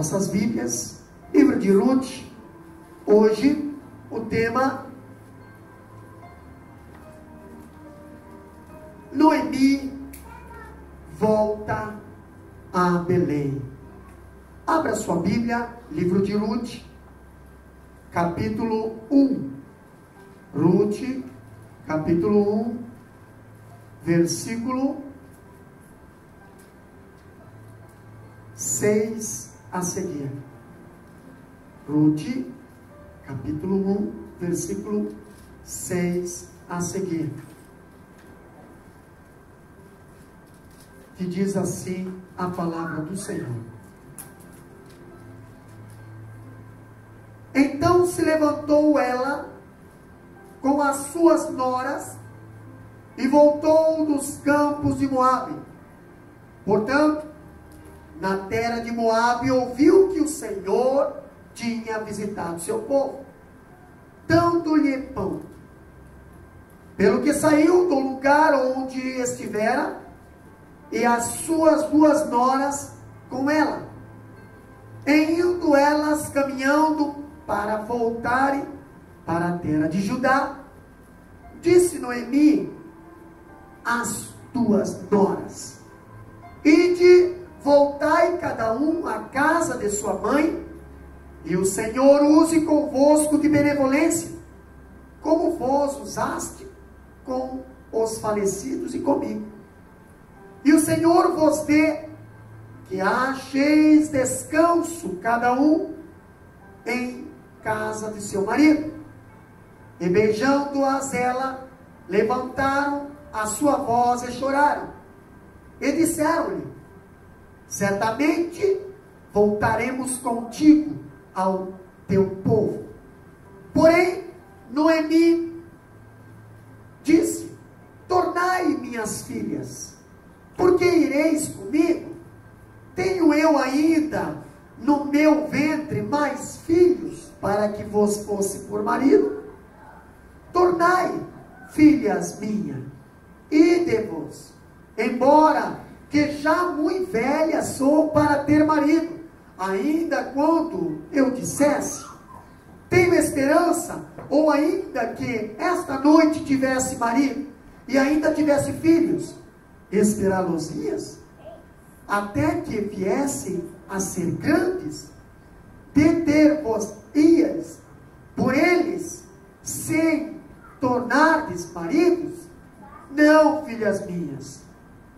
nossas Bíblias, livro de Ruth. Hoje o tema: Noemi volta a Belém. Abra sua Bíblia, livro de Ruth, capítulo 1. Ruth, capítulo 1, versículo 6 a seguir. Ruth, capítulo 1, versículo 6 a seguir. Que diz assim a palavra do Senhor. Então se levantou ela com as suas noras e voltou dos campos de Moabe. Portanto, na terra de Moabe ouviu que o Senhor tinha visitado seu povo, dando-lhe pão. Pelo que saiu do lugar onde estivera, e as suas duas noras com ela, e indo elas caminhando para voltarem para a terra de Judá, disse Noemi às duas noras: ide, voltai cada um à casa de sua mãe, e o Senhor use convosco de benevolência, como vos usaste com os falecidos e comigo. E o Senhor vos dê que acheis descanso cada um em casa de seu marido. E beijando-as ela, levantaram a sua voz e choraram. E disseram-lhe: certamente voltaremos contigo ao teu povo. Porém, Noemi disse: tornai minhas filhas, porque ireis comigo? Tenho eu ainda no meu ventre mais filhos para que vos fosse por marido? Tornai, filhas minhas, ide-vos, embora que já muito velha sou para ter marido, ainda quando eu dissesse: tenho esperança, ou ainda que esta noite tivesse marido, e ainda tivesse filhos, esperá-los-ias, até que viessem a ser grandes, deter-vos-ias por eles, sem tornardes maridos? Não, filhas minhas,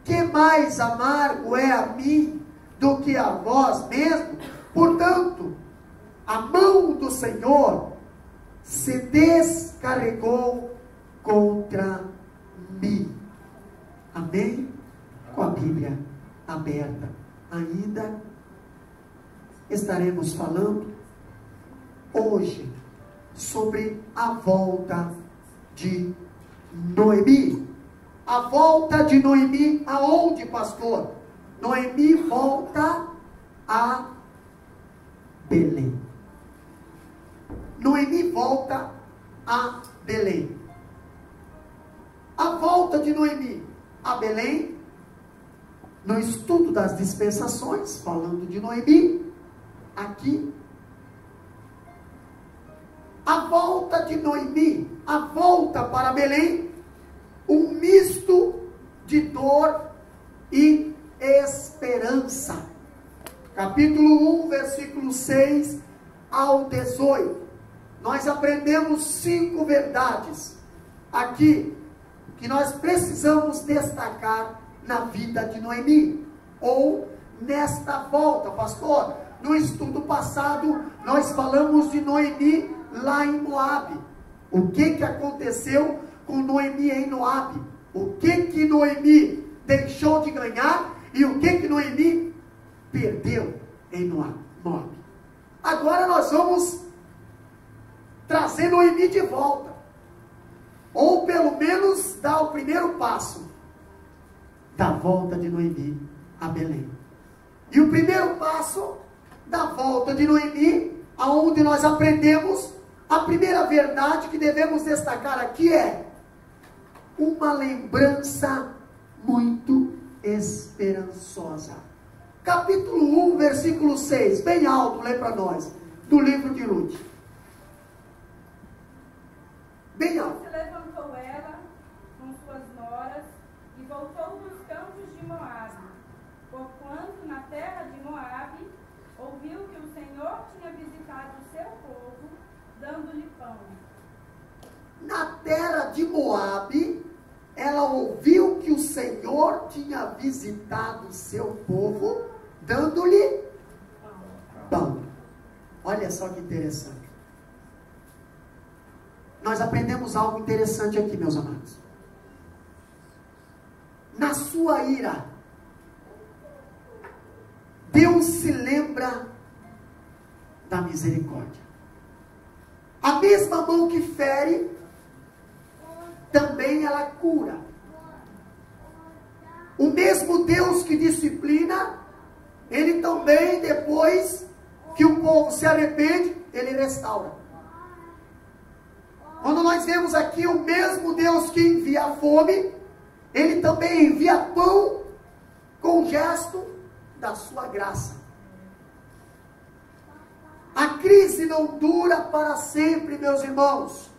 que mais amargo é a mim do que a vós mesmo. Portanto, a mão do Senhor se descarregou contra mim. Amém? Com a Bíblia aberta, ainda estaremos falando hoje sobre a volta de Noemi. A volta de Noemi aonde, pastor? Noemi volta a Belém. Noemi volta a Belém. A volta de Noemi a Belém, no estudo das dispensações, falando de Noemi, aqui, a volta de Noemi, a volta para Belém, um misto de dor e esperança. Capítulo 1, versículo 6 ao 18. Nós aprendemos 5 verdades aqui que nós precisamos destacar na vida de Noemi, ou nesta volta. Pastor, no estudo passado nós falamos de Noemi lá em Moabe. O que aconteceu com Noemi em Moabe? O que Noemi deixou de ganhar e o que Noemi perdeu em Moabe? Agora nós vamos trazer Noemi de volta, ou pelo menos dar o primeiro passo da volta de Noemi a Belém. E o primeiro passo da volta de Noemi, aonde nós aprendemos, a primeira verdade que devemos destacar aqui é uma lembrança muito esperançosa. capítulo 1, versículo 6, bem alto, lê para nós, do livro de Ruth. Bem alto. Se levantou ela com suas noras e voltou dos campos de Moabe, porquanto na terra de Moabe ouviu que o Senhor tinha visitado o seu povo, dando-lhe pão. Na terra de Moabe, ela ouviu que o Senhor tinha visitado o seu povo, dando-lhe pão. Olha só que interessante. Nós aprendemos algo interessante aqui, meus amados. Na sua ira, Deus se lembra da misericórdia. A mesma mão que fere, também ela cura. O mesmo Deus que disciplina, Ele também, depois que o povo se arrepende, Ele restaura. Quando nós vemos aqui o mesmo Deus que envia a fome, Ele também envia pão com gesto da sua graça. A crise não dura para sempre, meus irmãos.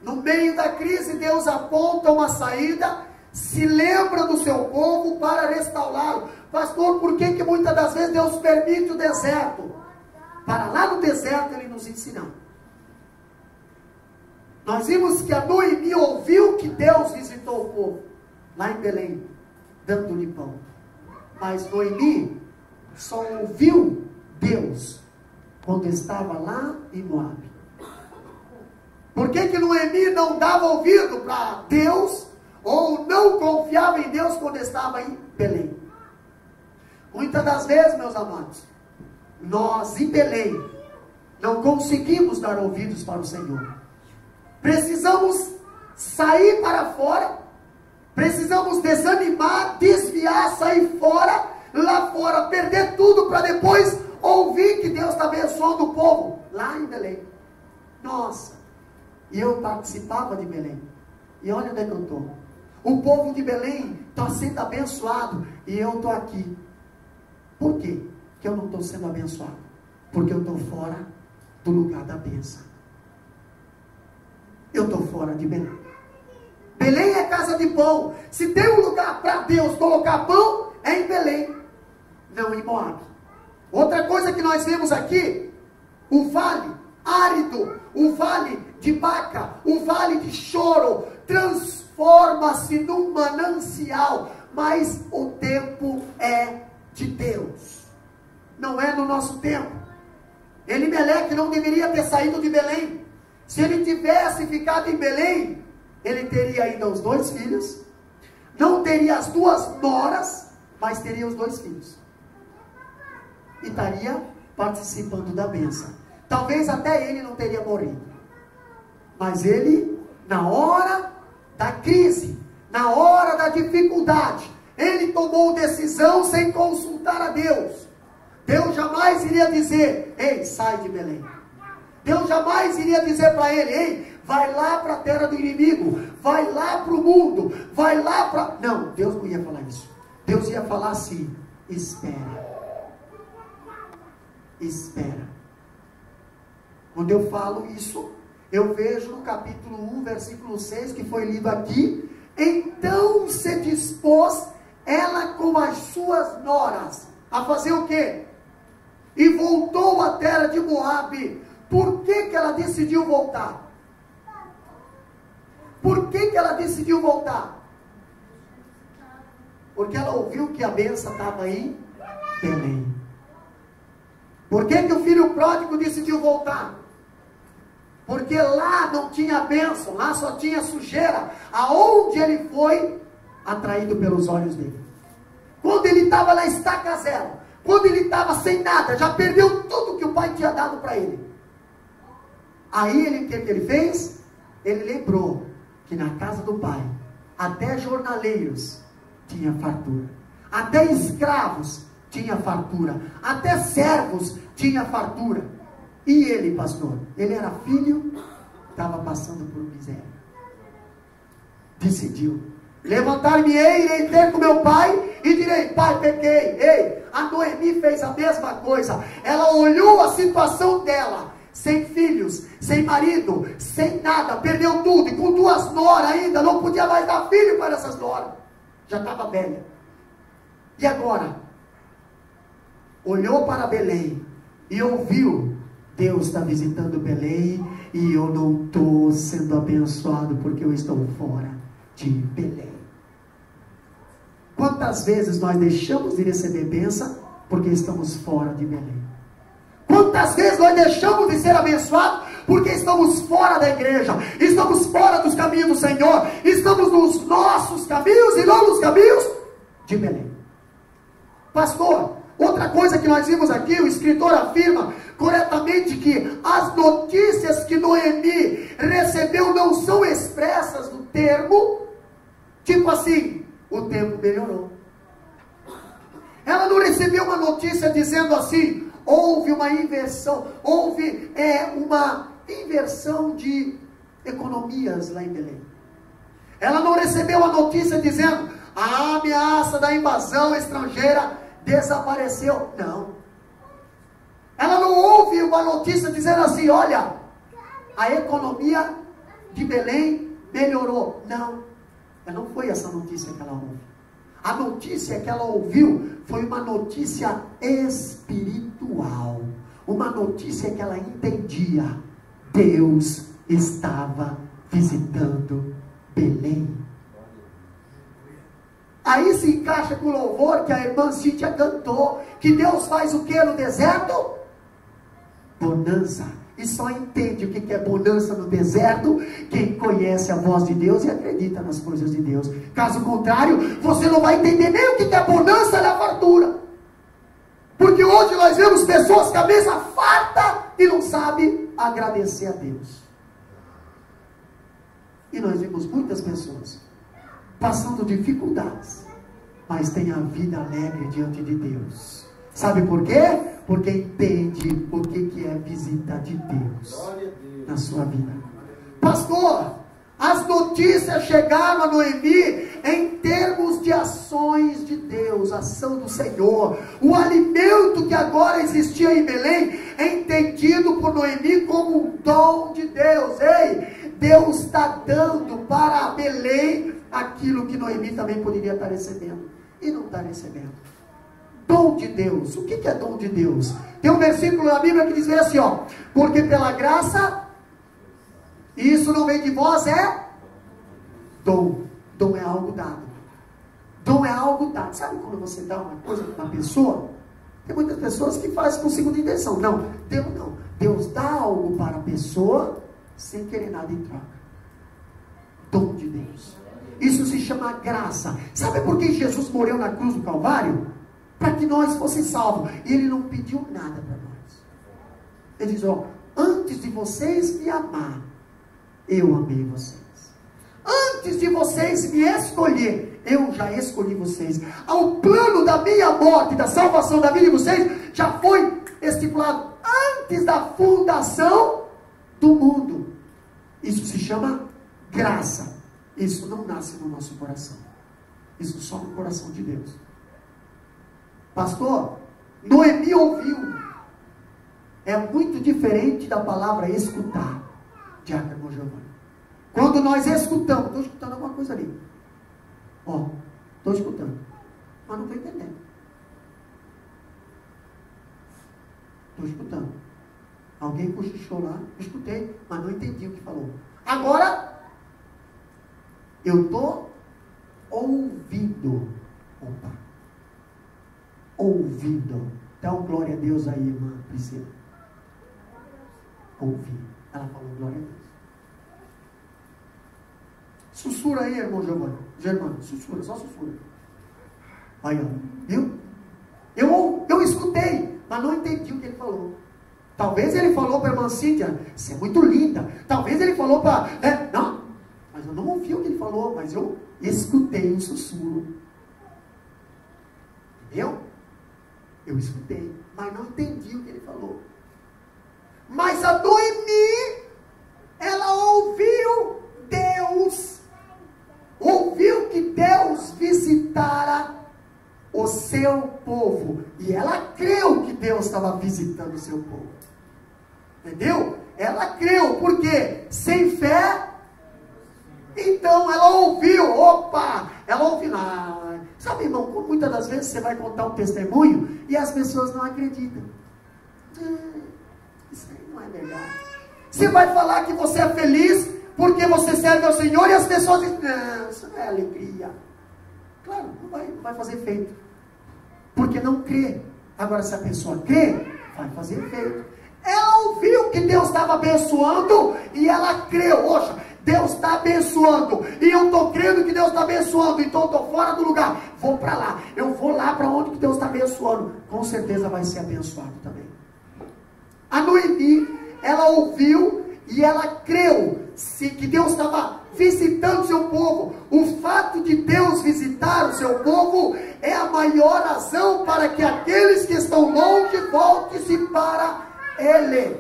No meio da crise, Deus aponta uma saída, se lembra do seu povo para restaurá-lo. Pastor, por que muitas das vezes Deus permite o deserto? Para lá no deserto Ele nos ensinar. Nós vimos que a Noemi ouviu que Deus visitou o povo, lá em Belém, dando-lhe pão. Mas Noemi só ouviu Deus quando estava lá em Moabe. Por que Noemi não dava ouvido para Deus, ou não confiava em Deus quando estava em Belém? Muitas das vezes, meus amados, nós em Belém não conseguimos dar ouvidos para o Senhor. Precisamos sair para fora, precisamos desanimar, desviar, sair fora, lá fora, perder tudo para depois ouvir que Deus está abençoando o povo, lá em Belém. Nossa! E eu participava de Belém. E olha onde é que eu estou. O povo de Belém está sendo abençoado. E eu estou aqui. Por quê que eu não estou sendo abençoado? Porque eu estou fora do lugar da bênção. Eu estou fora de Belém. Belém é casa de pão. Se tem um lugar para Deus colocar pão, é em Belém, não em Moabe. Outra coisa que nós vemos aqui, o vale árido, o vale de Baca, o vale de choro, transforma-se num manancial, mas o tempo é de Deus, não é no nosso tempo. Elimeleque não deveria ter saído de Belém. Se ele tivesse ficado em Belém, ele teria ainda os 2 filhos, não teria as 2 noras, mas teria os 2 filhos, e estaria participando da bênção. Talvez até ele não teria morrido, mas ele, na hora da crise, na hora da dificuldade, ele tomou decisão sem consultar a Deus. Deus jamais iria dizer: ei, sai de Belém. Deus jamais iria dizer para ele: ei, vai lá para a terra do inimigo, vai lá para o mundo, vai lá para... Não, Deus não ia falar isso. Deus ia falar assim: espera. Espera. Quando eu falo isso, eu vejo no capítulo 1, versículo 6, que foi lido aqui: então se dispôs ela com as suas noras a fazer o quê? E voltou à terra de Moabe. Por que ela decidiu voltar? Por que ela decidiu voltar? Porque ela ouviu que a bênção estava em Belém. Por que o filho pródigo decidiu voltar? Porque lá não tinha bênção, lá só tinha sujeira. Aonde ele foi, atraído pelos olhos dele. Quando ele estava na estaca zero, quando ele estava sem nada, já perdeu tudo que o pai tinha dado para ele. Aí o que ele fez? Ele lembrou que na casa do pai, até jornaleiros tinha fartura, até escravos tinha fartura, até servos tinha fartura. E ele, pastor, ele era filho, estava passando por miséria. Decidiu Levantar-me-ei, irei ter com meu pai e direi: pai, pequei. Ei, a Noemi fez a mesma coisa. Ela olhou a situação dela, sem filhos, sem marido, sem nada, perdeu tudo, e com 2 noras ainda, não podia mais dar filho para essas noras, já estava velha. E agora? Olhou para Belém e ouviu: Deus está visitando Belém e eu não estou sendo abençoado porque eu estou fora de Belém. Quantas vezes nós deixamos de receber bênção porque estamos fora de Belém? Quantas vezes nós deixamos de ser abençoados porque estamos fora da igreja, estamos fora dos caminhos do Senhor, estamos nos nossos caminhos e não nos caminhos de Belém? Pastor, outra coisa que nós vimos aqui, o escritor afirma corretamente que as notícias que Noemi recebeu não são expressas no termo, tipo assim: o tempo melhorou. Ela não recebeu uma notícia dizendo assim: houve uma inversão, houve uma inversão de economias lá em Belém. Ela não recebeu a notícia dizendo: a ameaça da invasão estrangeira desapareceu. Não. Ela não ouve uma notícia dizendo assim: olha, a economia de Belém melhorou. Não. Não foi essa notícia que ela ouviu. A notícia que ela ouviu foi uma notícia espiritual. Uma notícia que ela entendia: Deus estava visitando Belém. Aí se encaixa com o louvor que a irmã Cíntia cantou, que Deus faz o que no deserto? Bonança. E só entende o que é bonança no deserto quem conhece a voz de Deus e acredita nas coisas de Deus. Caso contrário, você não vai entender nem o que é bonança na fartura. Porque hoje nós vemos pessoas com a cabeça farta e não sabem agradecer a Deus. E nós vemos muitas pessoas passando dificuldades, mas tem a vida alegre diante de Deus. Sabe por quê? Porque entende o que é visita de Deus na sua vida. Pastor, as notícias chegaram a Noemi em termos de ações de Deus, ação do Senhor. O alimento que agora existia em Belém é entendido por Noemi como um dom de Deus. Ei, Deus está dando para Belém aquilo que Noemi também poderia estar recebendo e não está recebendo. Dom de Deus. O que é dom de Deus? Tem um versículo na Bíblia que diz assim, ó: porque pela graça, e isso não vem de vós, é dom. Dom é algo dado. Dom é algo dado. Sabe quando você dá uma coisa para uma pessoa? Tem muitas pessoas que fazem com segunda intenção. Não, Deus não. Deus dá algo para a pessoa sem querer nada em troca. Dom de Deus. Isso se chama graça. Sabe por que Jesus morreu na cruz do Calvário? Para que nós fossemos salvos. E Ele não pediu nada para nós. Ele diz, ó: antes de vocês me amar, eu amei vocês. Antes de vocês me escolher, eu já escolhi vocês. O plano da minha morte, da salvação da vida de vocês, já foi estipulado antes da fundação do mundo. Isso se chama graça. Isso não nasce no nosso coração. Isso só no coração de Deus. Pastor, Noemi ouviu. É muito diferente da palavra escutar. Diácono Giovanni. Quando nós escutamos, estou escutando alguma coisa ali. Ó, estou escutando, mas não estou entendendo. Estou escutando. Alguém cochichou lá, escutei, mas não entendi o que falou. Agora, eu estou ouvindo. Opa. Ouvindo. Então, glória a Deus aí, irmã Priscila. Ouvi. Ela falou glória a Deus. Sussurra aí, irmão Giovanni. Germano, sussurra, só sussurra. Aí, ó. Viu? Eu escutei, mas não entendi o que ele falou. Talvez ele falou para a irmã Cíntia: você é muito linda. Talvez ele falou para... não, mas eu não ouvi o que ele falou, mas eu escutei um sussurro. Entendeu? Eu escutei, mas não entendi o que ele falou. Mas a Noemi, ela ouviu Deus. Ouviu que Deus seu povo. E ela creu que Deus estava visitando o seu povo. Entendeu? Ela creu, por quê? Sem fé. Então ela ouviu, ela ouviu. Sabe, irmão, muitas das vezes você vai contar um testemunho e as pessoas não acreditam. Isso aí não é verdade. Você vai falar que você é feliz porque você serve ao Senhor e as pessoas dizem, não, isso não é alegria. Claro, não vai fazer efeito. Porque não crê. Agora, se a pessoa crê, vai fazer efeito. Ela ouviu que Deus estava abençoando e ela creu. Poxa, Deus está abençoando e eu estou crendo que Deus está abençoando, então eu estou fora do lugar, vou para lá, eu vou lá para onde que Deus está abençoando, com certeza vai ser abençoado também. A Noemi, ela ouviu e ela creu que Deus estava visitando o seu povo. O fato de Deus visitar o seu povo é a maior razão para que aqueles que estão longe voltem-se para Ele.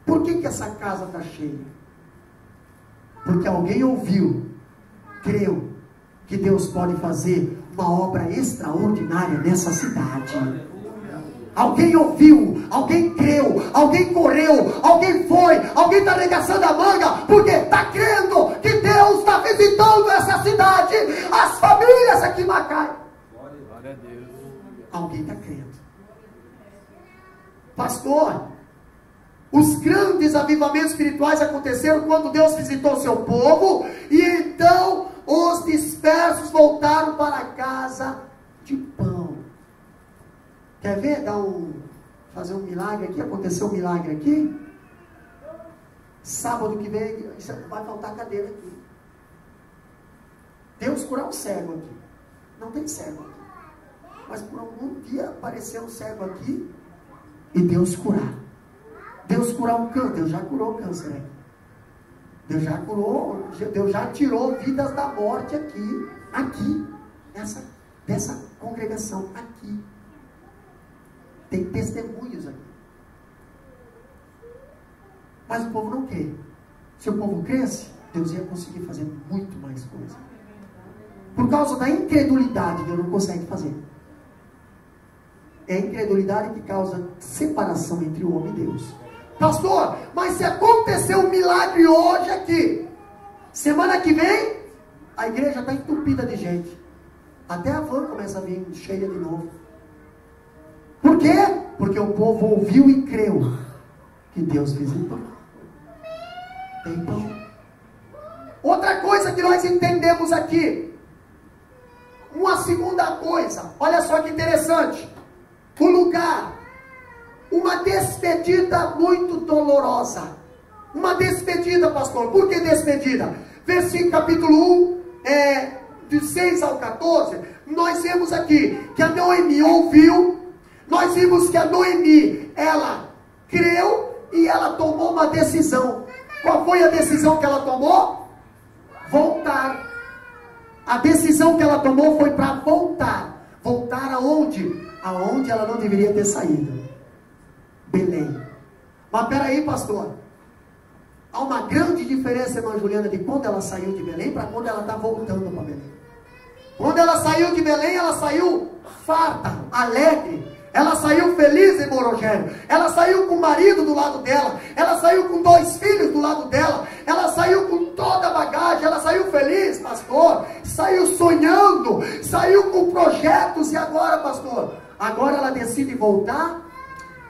Por que essa casa está cheia? Porque alguém ouviu, creu, que Deus pode fazer uma obra extraordinária nessa cidade. Alguém ouviu, alguém creu, alguém correu, alguém foi, alguém está arregaçando a manga, porque está crendo que Deus está visitando essa cidade, as famílias aqui em Macaé. Glória a Deus. Alguém está crendo. Pastor, os grandes avivamentos espirituais aconteceram quando Deus visitou o seu povo, e então os dispersos voltaram para a casa de pão. Quer ver? Fazer um milagre aqui, aconteceu um milagre aqui. Sábado que vem, vai faltar cadeira aqui. Deus curar um cego aqui. Não tem cego aqui. Mas por algum dia apareceu um cego aqui e Deus curar. Deus curar um câncer. Deus já curou o câncer aqui. Deus já curou, Deus já tirou vidas da morte aqui, dessa congregação aqui. Tem testemunhos aqui. Mas o povo não crê. Se o povo cresce, Deus ia conseguir fazer muito mais coisa. Por causa da incredulidade, Deus não consegue fazer. É a incredulidade que causa separação entre o homem e Deus. Pastor, mas se acontecer um milagre hoje aqui, semana que vem, a igreja está entupida de gente. Até a van começa a vir cheia de novo. Por quê? Porque o povo ouviu e creu que Deus visitou. Tem pão. Outra coisa que nós entendemos aqui, uma segunda coisa, olha só que interessante, o lugar, uma despedida muito dolorosa, uma despedida, pastor. Por que despedida? Versículo capítulo 1, de 6 ao 14, nós vemos aqui que a Noemi ouviu. Nós vimos que a Noemi, ela creu e ela tomou uma decisão. Qual foi a decisão que ela tomou? Voltar. A decisão que ela tomou foi para voltar. Voltar aonde? Aonde ela não deveria ter saído. Belém. Mas peraí, pastor. Há uma grande diferença, irmã Juliana, de quando ela saiu de Belém para quando ela está voltando para Belém. Quando ela saiu de Belém, ela saiu farta, alegre. Ela saiu feliz, irmão Rogério. Ela saiu com o marido do lado dela. Ela saiu com 2 filhos do lado dela. Ela saiu com toda a bagagem. Ela saiu feliz, pastor. Saiu sonhando. Saiu com projetos. E agora, pastor? Agora ela decide voltar.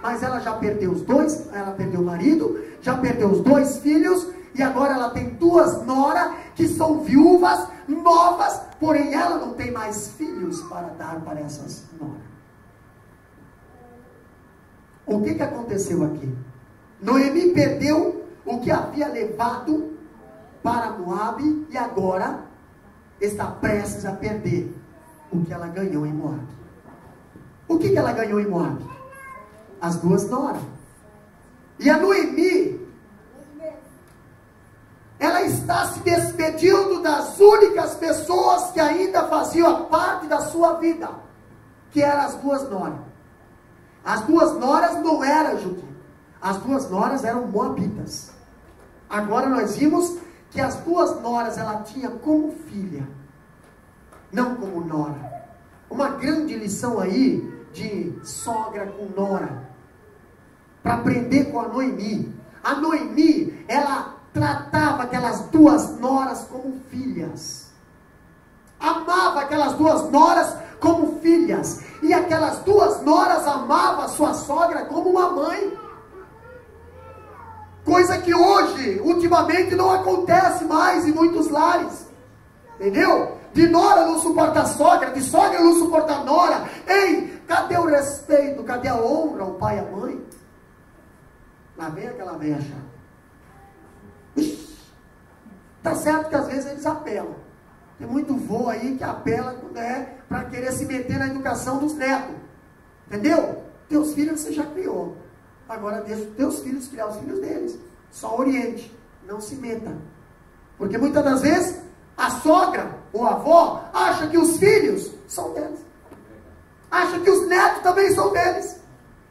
Mas ela já perdeu os 2. Ela perdeu o marido. Já perdeu os 2 filhos. E agora ela tem 2 noras que são viúvas, novas. Porém ela não tem mais filhos para dar para essas noras. O que aconteceu aqui? Noemi perdeu o que havia levado para Moabe e agora está prestes a perder o que ela ganhou em Moabe. O que ela ganhou em Moabe? As 2 noras. E a Noemi, ela está se despedindo das únicas pessoas que ainda faziam parte da sua vida, que eram as 2 noras. As 2 noras não eram judias. As 2 noras eram moabitas. Agora nós vimos que as 2 noras ela tinha como filha, não como nora. uma grande lição aí de sogra com nora, para aprender com a Noemi. A Noemi, ela tratava aquelas duas noras como filhas, amava aquelas duas noras como filhas, e aquelas duas noras amavam a sua sogra como uma mãe, coisa que hoje, ultimamente, não acontece mais em muitos lares, entendeu? De nora não suporta a sogra, de sogra não suporta a nora. Ei, cadê o respeito, cadê a honra ao pai e à mãe? Lá vem aquela velha chata. Tá certo que às vezes eles apelam. Tem muito vô aí que apela para querer se meter na educação dos netos. Entendeu? Teus filhos você já criou. Agora deixa os teus filhos criar os filhos deles. Só oriente. Não se meta. Porque muitas das vezes a sogra ou a avó acha que os filhos são deles. Acha que os netos também são deles.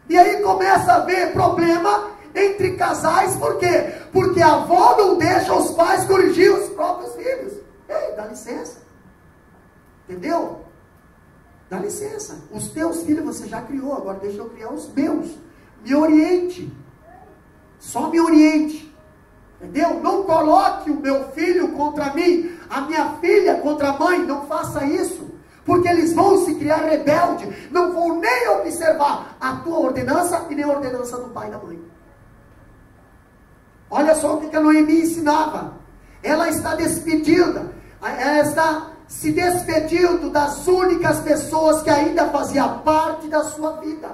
E aí começa a haver problema entre casais. Por quê? Porque a avó não deixa os pais corrigir os próprios filhos. Ei, dá licença. Entendeu? Dá licença. Os teus filhos você já criou, agora deixa eu criar os meus. Me oriente. Só me oriente. Entendeu? Não coloque o meu filho contra mim, a minha filha contra a mãe. Não faça isso. Porque eles vão se criar rebelde. Não vão nem observar a tua ordenança e nem a ordenança do pai e da mãe. Olha só o que a Noemi ensinava. Ela está despedida. Ela está se despedindo das únicas pessoas que ainda faziam parte da sua vida.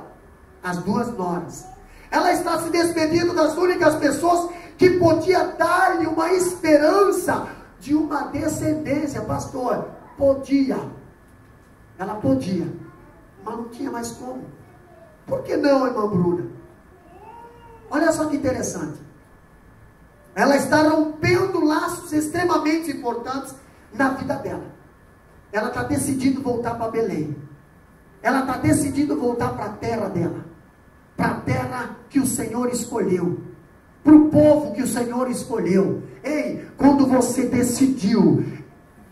As duas noras. Ela está se despedindo das únicas pessoas que podia dar-lhe uma esperança de uma descendência. Pastor, podia. Ela podia. Mas não tinha mais como. Por que não, irmã Bruna? Olha só que interessante. Ela está rompendo laços extremamente importantes na vida dela. Ela está decidindo voltar para Belém. Ela está decidindo voltar para a terra dela. Para a terra que o Senhor escolheu. Para o povo que o Senhor escolheu. Ei, quando você decidiu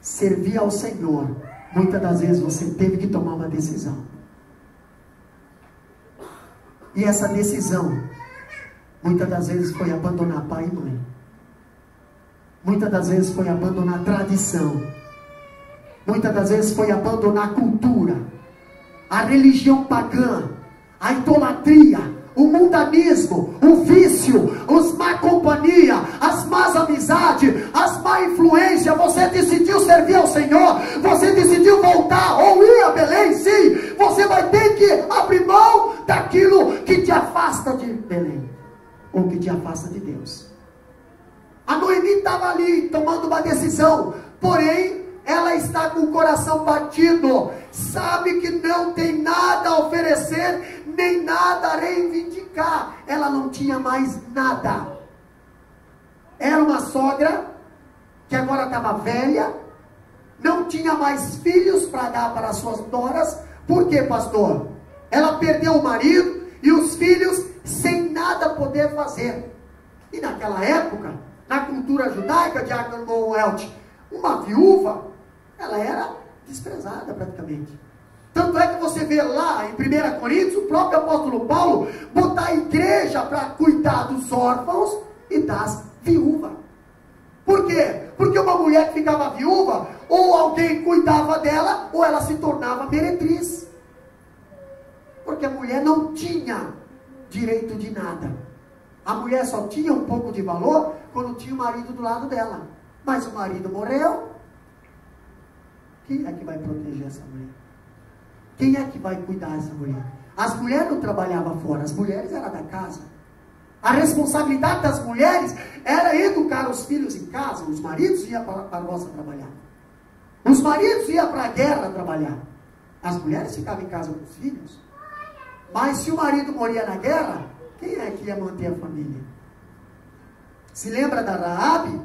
servir ao Senhor, muitas das vezes você teve que tomar uma decisão. E essa decisão, muitas das vezes foi abandonar pai e mãe. Muitas das vezes foi abandonar a tradição. Muitas das vezes foi abandonar a cultura, a religião pagã, a idolatria, o mundanismo, o vício, os má companhia, as más amizades, as má influências. Você decidiu servir ao Senhor, você decidiu voltar ou ir a Belém, sim. Você vai ter que abrir mão daquilo que te afasta de Belém, ou que te afasta de Deus. A Noemi estava ali tomando uma decisão, porém ela está com o coração batido, sabe que não tem nada a oferecer, nem nada a reivindicar. Ela não tinha mais nada. Era uma sogra que agora estava velha, não tinha mais filhos para dar para as suas noras. Por quê, pastor? Ela perdeu o marido e os filhos sem nada poder fazer. E naquela época, na cultura judaica, Diácono Welch, uma viúva, ela era desprezada praticamente. Tanto é que você vê lá em 1 Coríntios, o próprio apóstolo Paulo botar a igreja para cuidar dos órfãos e das viúvas. Por quê? Porque uma mulher que ficava viúva, ou alguém cuidava dela, ou ela se tornava meretriz. Porque a mulher não tinha direito de nada. A mulher só tinha um pouco de valor quando tinha o marido do lado dela. Mas o marido morreu. Quem é que vai proteger essa mulher? Quem é que vai cuidar dessa mulher? As mulheres não trabalhavam fora, as mulheres eram da casa. A responsabilidade das mulheres era educar os filhos em casa. Os maridos iam para a roça trabalhar. Os maridos iam para a guerra trabalhar. As mulheres ficavam em casa com os filhos. Mas se o marido morria na guerra, quem é que ia manter a família? Se lembra da Raabe?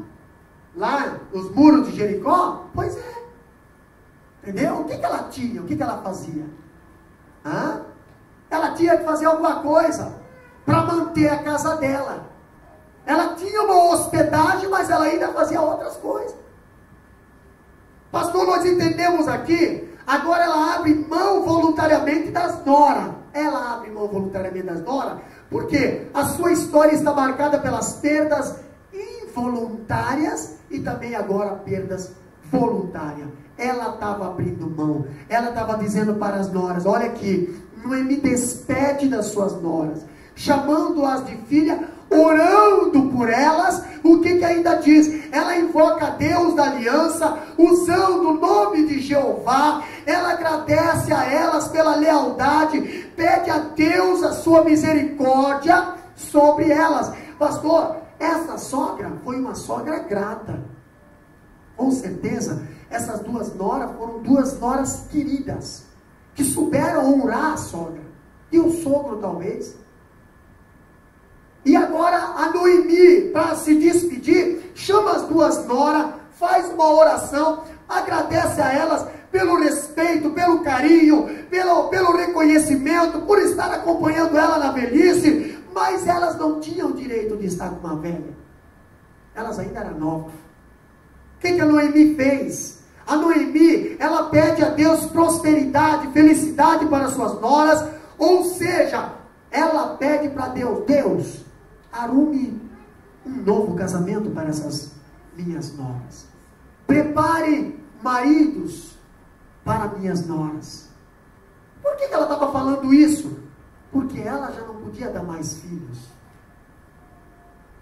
Lá nos muros de Jericó? Pois é. Entendeu? O que ela tinha? O que ela fazia? Ela tinha que fazer alguma coisa para manter a casa dela. Ela tinha uma hospedagem, mas ela ainda fazia outras coisas. Pastor, nós entendemos aqui Agora ela abre mão voluntariamente das noras. Ela abre mão voluntariamente das noras, porque a sua história está marcada pelas perdas involuntárias e também agora perdas voluntárias. Ela estava abrindo mão. Ela estava dizendo para as noras: olha aqui, Noemi despede das suas noras, chamando-as de filha, orando por elas. O que ainda diz? Ela invoca a Deus da aliança, usando o nome de Jeová. Ela agradece a elas pela lealdade, pede a Deus a sua misericórdia sobre elas. Pastor, essa sogra foi uma sogra grata. Com certeza, essas duas noras foram duas noras queridas, que souberam honrar a sogra, e o sogro talvez. E agora a Noemi, para se despedir, chama as duas noras, faz uma oração, agradece a elas pelo respeito, pelo carinho, pelo reconhecimento, por estar acompanhando ela na velhice, mas elas não tinham direito de estar com uma velha. Elas ainda eram novas. O que a Noemi fez? A Noemi, ela pede a Deus prosperidade, felicidade para suas noras, ou seja, ela pede para Deus: Deus, arrume um novo casamento para essas minhas noras. Prepare maridos para minhas noras. Por que ela estava falando isso? Porque ela já não podia dar mais filhos.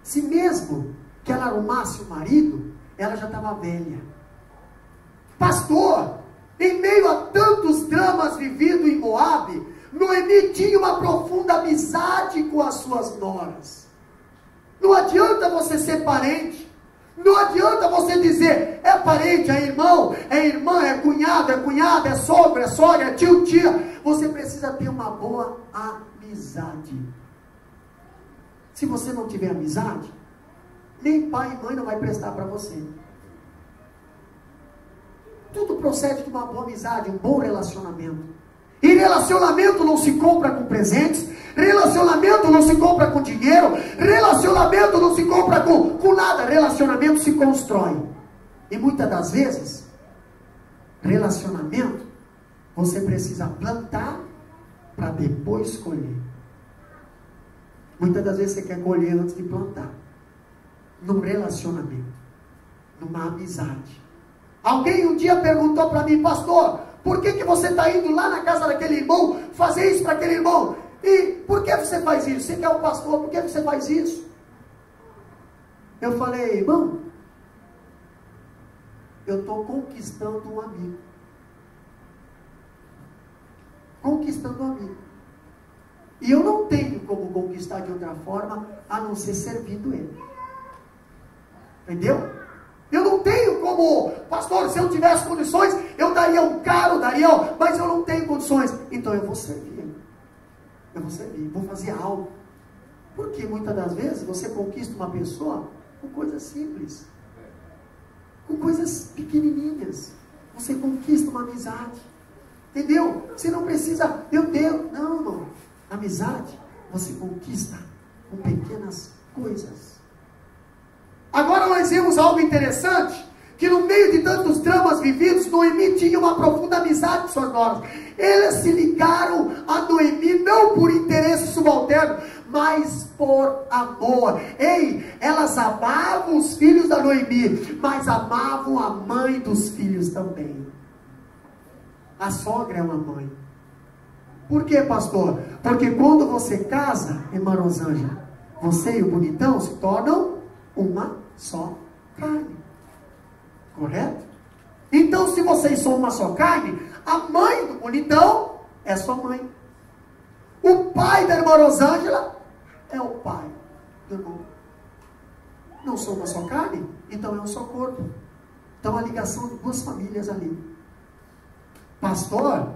Se mesmo que ela arrumasse o marido, ela já estava velha. Pastor, em meio a tantos dramas vividos em Moabe, Noemi tinha uma profunda amizade com as suas noras. Não adianta você ser parente. Não adianta você dizer: é parente, é irmão, é irmã, é cunhado, é cunhada, é sogro, é sogra, é tio, tia. Você precisa ter uma boa amizade. Se você não tiver amizade, nem pai e mãe não vai prestar para você. Tudo procede de uma boa amizade, um bom relacionamento. E relacionamento não se compra com presentes, relacionamento não se compra com dinheiro, relacionamento não se compra com nada, relacionamento se constrói. E muitas das vezes, relacionamento, você precisa plantar para depois colher. Muitas das vezes você quer colher antes de plantar. Num relacionamento, numa amizade. Alguém um dia perguntou para mim: pastor, por que você está indo lá na casa daquele irmão, fazer isso para aquele irmão? E por que você faz isso? Você que é o pastor, por que você faz isso? Eu falei: irmão, eu estou conquistando um amigo. Conquistando um amigo. E eu não tenho como conquistar de outra forma, a não ser servindo ele. Entendeu? Eu não tenho como, pastor, se eu tivesse condições, eu daria um caro, mas eu não tenho condições. Então eu vou servir ele. Eu vou servir, vou fazer algo. Porque muitas das vezes você conquista uma pessoa com coisas simples. Com coisas pequenininhas. Você conquista uma amizade. Entendeu? Você não precisa, meu Deus, não, irmão. Amizade, você conquista com pequenas coisas. Agora nós vemos algo interessante, que no meio de tantos dramas vividos, Noemi tinha uma profunda amizade com suas noras. Elas se ligaram a Noemi não por interesse subalterno, mas por amor. Ei, elas amavam os filhos da Noemi, mas amavam a mãe dos filhos também. A sogra é uma mãe. Por quê, pastor? Porque quando você casa, irmã Rosângela, você e o bonitão se tornam uma só carne. Correto? Então, se vocês são uma só carne, a mãe do bonitão é sua mãe. O pai da irmã Rosângela é o pai do irmão. Não sou uma só carne? Então é um só corpo. Então a ligação de duas famílias ali. Pastor,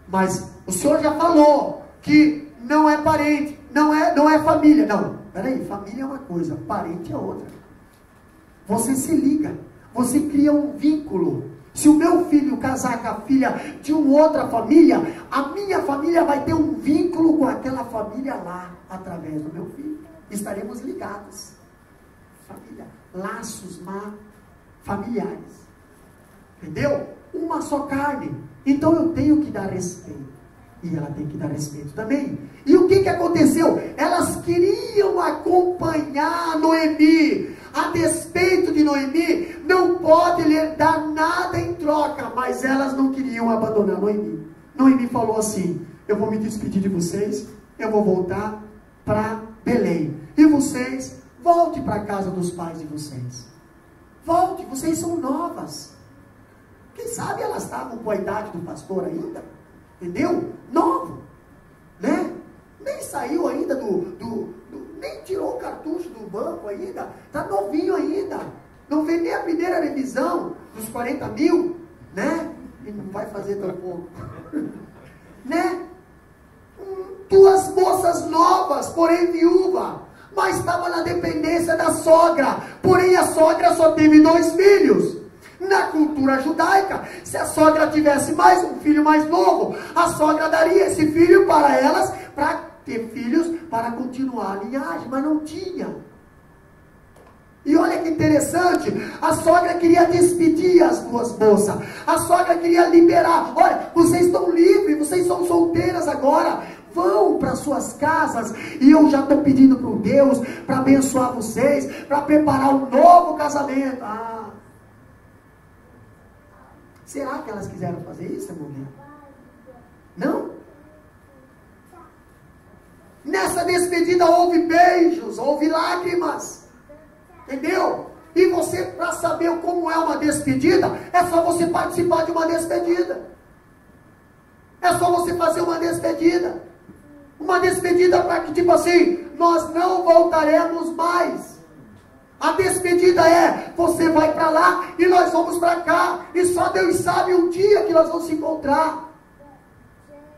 mas o senhor já falou que não é parente, não é família. Não, peraí, família é uma coisa, parente é outra. Você se liga, você cria um vínculo. Se o meu filho casar com a filha de uma outra família, a minha família vai ter um vínculo com aquela família lá, através do meu filho. Estaremos ligados. Família, laços familiares. Entendeu? Uma só carne. Então eu tenho que dar respeito. E ela tem que dar respeito também. E o que aconteceu? Elas queriam acompanhar Noemi. A despeito de Noemi, não pode lhe dar nada em troca. Mas elas não queriam abandonar Noemi. Noemi falou assim: eu vou me despedir de vocês. Eu vou voltar para Belém. E vocês, volte para a casa dos pais de vocês. Volte, vocês são novas. Quem sabe elas estavam com a idade do pastor ainda. Entendeu? Novo. Né? Nem saiu ainda nem tirou o cartucho do banco ainda. Está novinho ainda. Não fez nem a primeira revisão dos 40 mil. Né? E não vai fazer tão pouco. Né? Duas moças novas, porém viúva, mas estava na dependência da sogra, porém a sogra só teve 2 filhos. Na cultura judaica, se a sogra tivesse mais um filho mais novo, a sogra daria esse filho para elas, para ter filhos, para continuar a linhagem, mas não tinha. E olha que interessante, a sogra queria despedir as 2 moças, a sogra queria liberar. Olha, vocês estão livres, vocês são solteiras agora, vão para suas casas, e eu já estou pedindo para o Deus, para abençoar vocês, para preparar um novo casamento. Será que elas quiseram fazer isso, mulher? Não? Nessa despedida houve beijos, houve lágrimas. Entendeu? E você, para saber como é uma despedida, é só você participar de uma despedida. É só você fazer uma despedida. Uma despedida para que, tipo assim, nós não voltaremos mais. A despedida é, você vai para lá e nós vamos para cá. E só Deus sabe o dia que nós vamos se encontrar.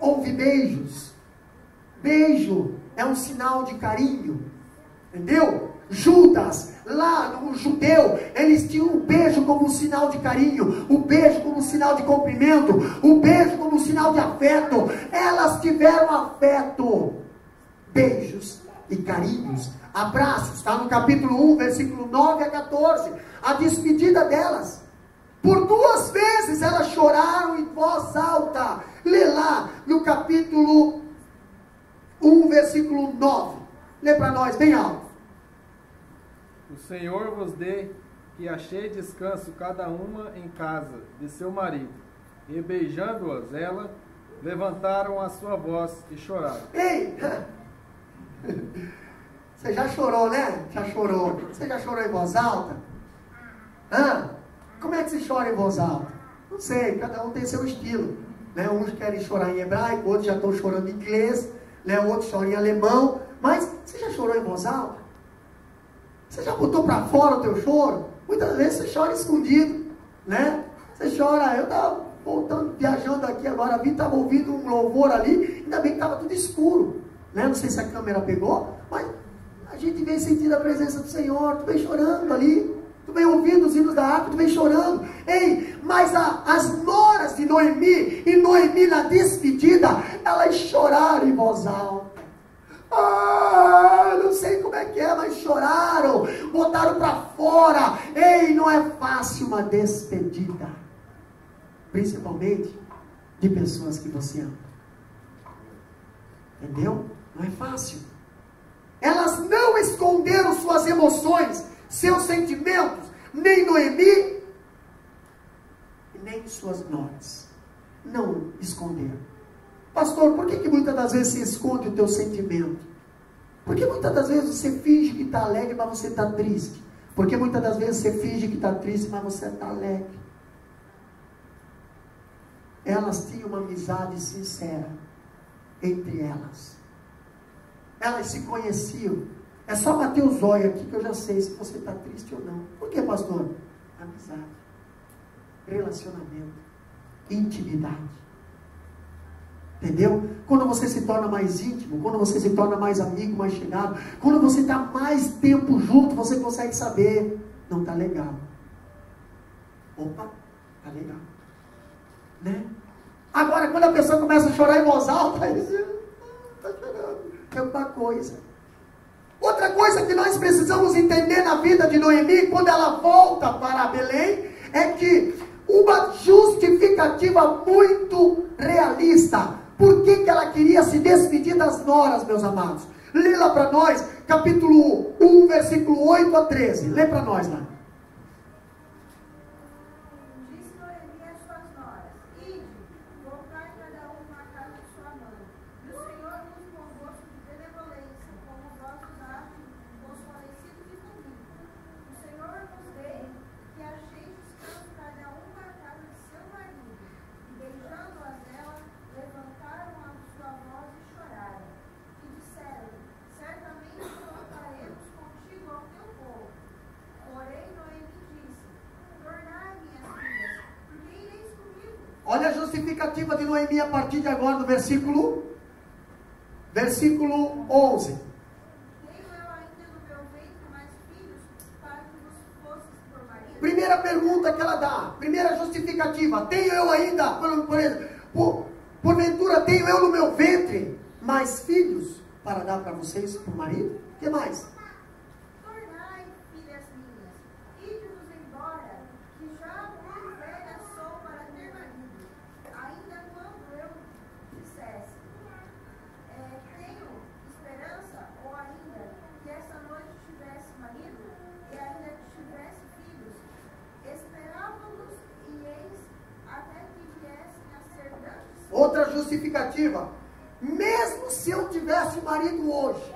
Houve beijos. Beijo é um sinal de carinho. Entendeu? Judas, lá no judeu, eles tinham o beijo como um sinal de carinho, o beijo como um sinal de cumprimento, o beijo como um sinal de afeto. Elas tiveram afeto, beijos e carinhos, abraços. Está no capítulo 1, versículo 9 a 14, a despedida delas. Por 2 vezes elas choraram em voz alta. Lê lá no capítulo 1, versículo 9. Lê para nós bem alto. O Senhor vos dê que achei descanso cada uma em casa de seu marido. E beijando-as ela, levantaram a sua voz e choraram. Ei! Você já chorou, né? Já chorou. Você já chorou em voz alta? Como é que se chora em voz alta? Não sei, cada um tem seu estilo. Né? Uns querem chorar em hebraico, outros já estão chorando em inglês, né? Outros choram em alemão. Mas você já chorou em voz alta? Você já botou para fora o teu choro? Muitas vezes você chora escondido, né? Você chora, eu estava voltando, viajando aqui agora, estava ouvindo um louvor ali, ainda bem que estava tudo escuro, né? Não sei se a câmera pegou, mas a gente vem sentindo a presença do Senhor, tu vem chorando ali, tu vem ouvindo os hinos da harpa, tu vem chorando. Ei, mas as noras de Noemi, e Noemi na despedida, elas choraram em voz alta. Não sei como é que é, mas choraram, botaram para fora. Ei, não é fácil uma despedida, principalmente de pessoas que você ama. Entendeu? Não é fácil. Elas não esconderam suas emoções, seus sentimentos, nem Noemi, nem suas noras. Não esconderam. Pastor, por que muitas das vezes você esconde o teu sentimento? Porque muitas das vezes você finge que está alegre, mas você está triste. Porque muitas das vezes você finge que está triste, mas você está alegre. Elas tinham uma amizade sincera entre elas. Elas se conheciam. É só bater os olhos aqui que eu já sei se você está triste ou não. Por que, pastor? Amizade, relacionamento, intimidade. Entendeu? Quando você se torna mais íntimo, quando você se torna mais amigo, mais chegado, quando você está mais tempo junto, você consegue saber, não está legal. Opa, está legal. Né? Agora, quando a pessoa começa a chorar em voz alta, aí você está chorando. É uma coisa. Outra coisa que nós precisamos entender na vida de Noemi, quando ela volta para Belém, é que o uma justificativa muito realista. Por que ela queria se despedir das noras, meus amados? Lê lá para nós, capítulo 1, versículo 8 a 13. Lê para nós lá. Disse Noemi às suas noras: Ide, voltai cada uma à casa de sua mãe. E o Senhor nos convosco de benevolência, como os vossos atos, os falecidos e comigo. O Senhor nos dê que acheis descanso cada uma à casa de seu marido. E beijando-as ela, levantaram a sua voz e choraram. E disseram: Certamente voltaremos contigo ao teu povo. Porém, Noemi disse: Tornai, minhas filhas, porque ireis comigo. Olha a justificativa de Noemi a partir de agora, no versículo 11. Tenho eu ainda no meu ventre mais filhos para que vos fosses por marido? Primeira pergunta que ela dá, primeira justificativa: tenho eu ainda, porventura tenho eu no meu ventre mais filhos para dar para vocês por marido? O que mais? Tornai, filhas minhas, ide-vos embora, que já muito velha sou para ter marido. Ainda quando eu dissesse, tenho esperança, ou ainda que essa noite tivesse marido, e ainda que tivesse filhos, esperávamos e eis até que viessem a ser grandes. Outra justificativa: mesmo se eu tivesse marido hoje,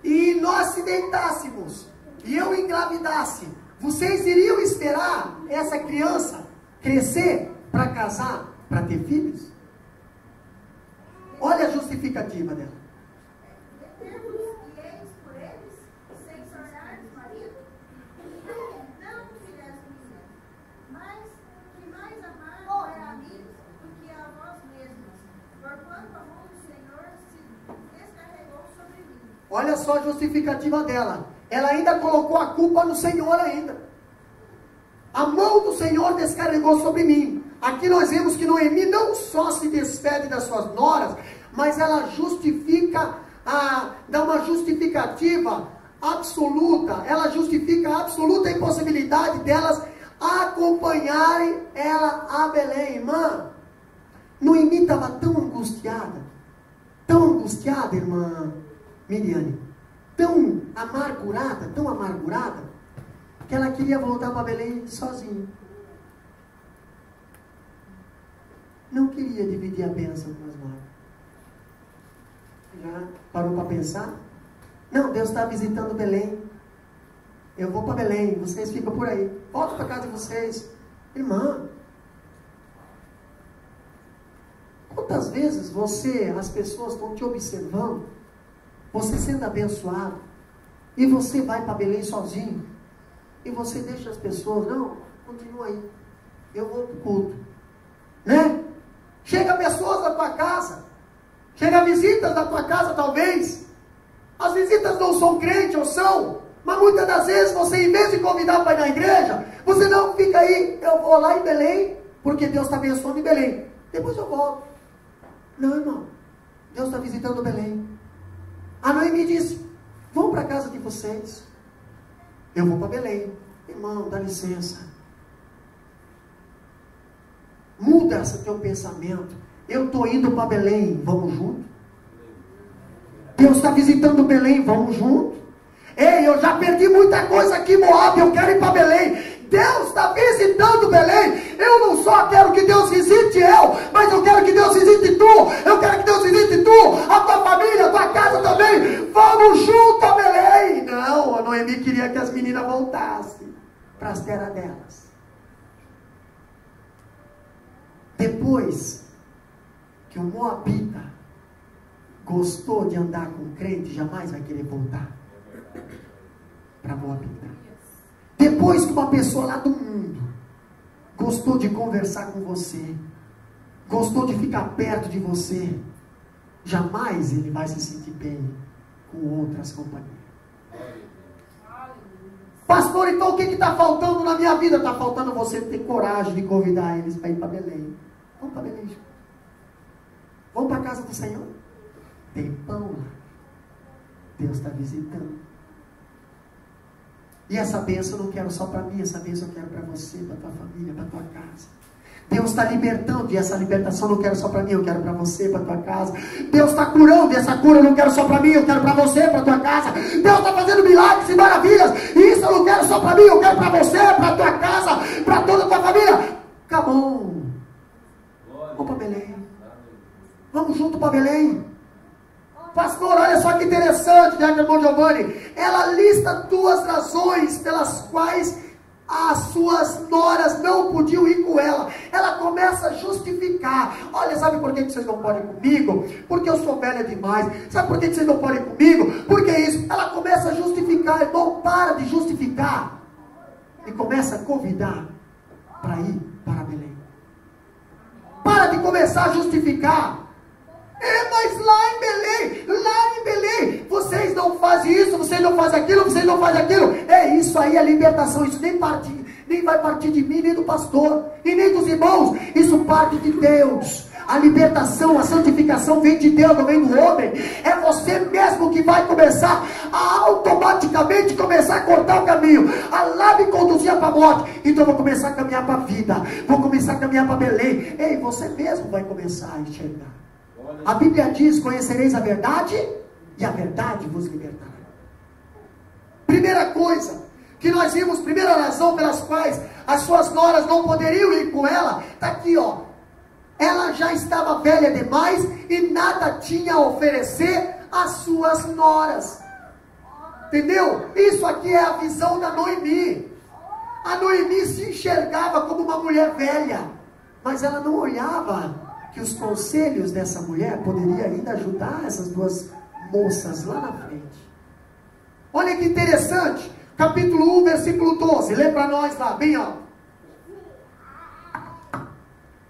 e nós se deitássemos, e eu engravidasse, vocês iriam esperar essa criança crescer para casar, para ter filhos? Olha a justificativa dela. Detemos e eis por eles, sem tornar-lhes marido? Não, filhas minhas, mas que mais amável é a mim do que a vós mesmas, porquanto a mão do Senhor se descarregou sobre mim. Olha só a justificativa dela. Ela ainda colocou a culpa no Senhor ainda. A mão do Senhor descarregou sobre mim. Aqui nós vemos que Noemi não só se despede das suas noras, mas ela justifica, dá uma justificativa absoluta. Ela justifica a absoluta impossibilidade delas acompanharem ela a Belém. Irmã, Noemi estava tão angustiada, irmã Miriane, tão amargurada, que ela queria voltar para Belém sozinha. Não queria dividir a bênção com as noras. Já parou para pensar? Não, Deus está visitando Belém. Eu vou para Belém, vocês ficam por aí. Volto para casa de vocês. Irmã, quantas vezes as pessoas estão te observando, você sendo abençoado, e você vai para Belém sozinho, e você deixa as pessoas, não, continua aí, eu vou para o culto, né? Chega pessoas da tua casa, chega visitas da tua casa talvez, as visitas não são crentes ou são, mas muitas das vezes você, em vez de convidar para ir na igreja, você não fica aí, eu vou lá em Belém, porque Deus está abençoando em Belém, depois eu volto. Não, irmão, Deus está visitando Belém. A Noemi disse: vão para a casa de vocês, eu vou para Belém. Irmão, dá licença, muda esse teu pensamento. Eu estou indo para Belém, vamos junto. Deus está visitando Belém, vamos junto. Ei, eu já perdi muita coisa aqui em Moab, eu quero ir para Belém. Deus está visitando Belém. Eu não só quero que Deus visite eu, mas eu quero que Deus visite tu. Eu quero que Deus visite tu, a tua família, a tua casa também. Vamos junto a Belém. Não, a Noemi queria que as meninas voltassem para as terras delas. Depois que o moabita gostou de andar com crente, jamais vai querer voltar para Moabita. Depois que uma pessoa lá do mundo gostou de conversar com você, gostou de ficar perto de você, jamais ele vai se sentir bem com outras companhias. Pastor, então o que está faltando na minha vida? Está faltando você ter coragem de convidar eles para ir para Belém. Vamos para Belém. Vamos para a casa do Senhor. Tem pão lá. Deus está visitando. E essa bênção eu não quero só para mim, essa bênção eu quero para você, para tua família, para tua casa. Deus está libertando, e essa libertação eu não quero só para mim, eu quero para você, para tua casa. Deus está curando, e essa cura eu não quero só para mim, eu quero para você, para tua casa. Deus está fazendo milagres e maravilhas, e isso eu não quero só para mim, eu quero para você, para tua casa, para toda a tua família. Come on. Vamos para Belém. Vamos junto para Belém. Pastor, olha só que interessante, né, meu irmão Giovanni? Ela lista 2 razões pelas quais as suas noras não podiam ir com ela. Ela começa a justificar. Olha, sabe por que vocês não podem ir comigo? Porque eu sou velha demais. Sabe por que vocês não podem ir comigo? Porque isso. Ela começa a justificar. Irmão, para de justificar e começa a convidar para ir para Belém. Para de começar a justificar. Mas lá em Belém, vocês não fazem isso, vocês não fazem aquilo, vocês não fazem aquilo. Isso aí é libertação, isso nem vai partir de mim, nem do pastor, e nem dos irmãos, isso parte de Deus. A libertação, a santificação vem de Deus, não vem do homem. É você mesmo que vai começar a automaticamente começar a cortar o caminho. A lá me conduzia para a morte, então eu vou começar a caminhar para a vida, vou começar a caminhar para Belém. Você mesmo vai começar a enxergar. A Bíblia diz: conhecereis a verdade e a verdade vos libertará. Primeira coisa que nós vimos, primeira razão pelas quais as suas noras não poderiam ir com ela, está aqui, ó. Ela já estava velha demais e nada tinha a oferecer às suas noras. Entendeu? Isso aqui é a visão da Noemi. A Noemi se enxergava como uma mulher velha, mas ela não olhava que os conselhos dessa mulher poderiam ainda ajudar essas 2 moças lá na frente. Olha que interessante, capítulo 1, versículo 12, lê para nós lá, bem alto.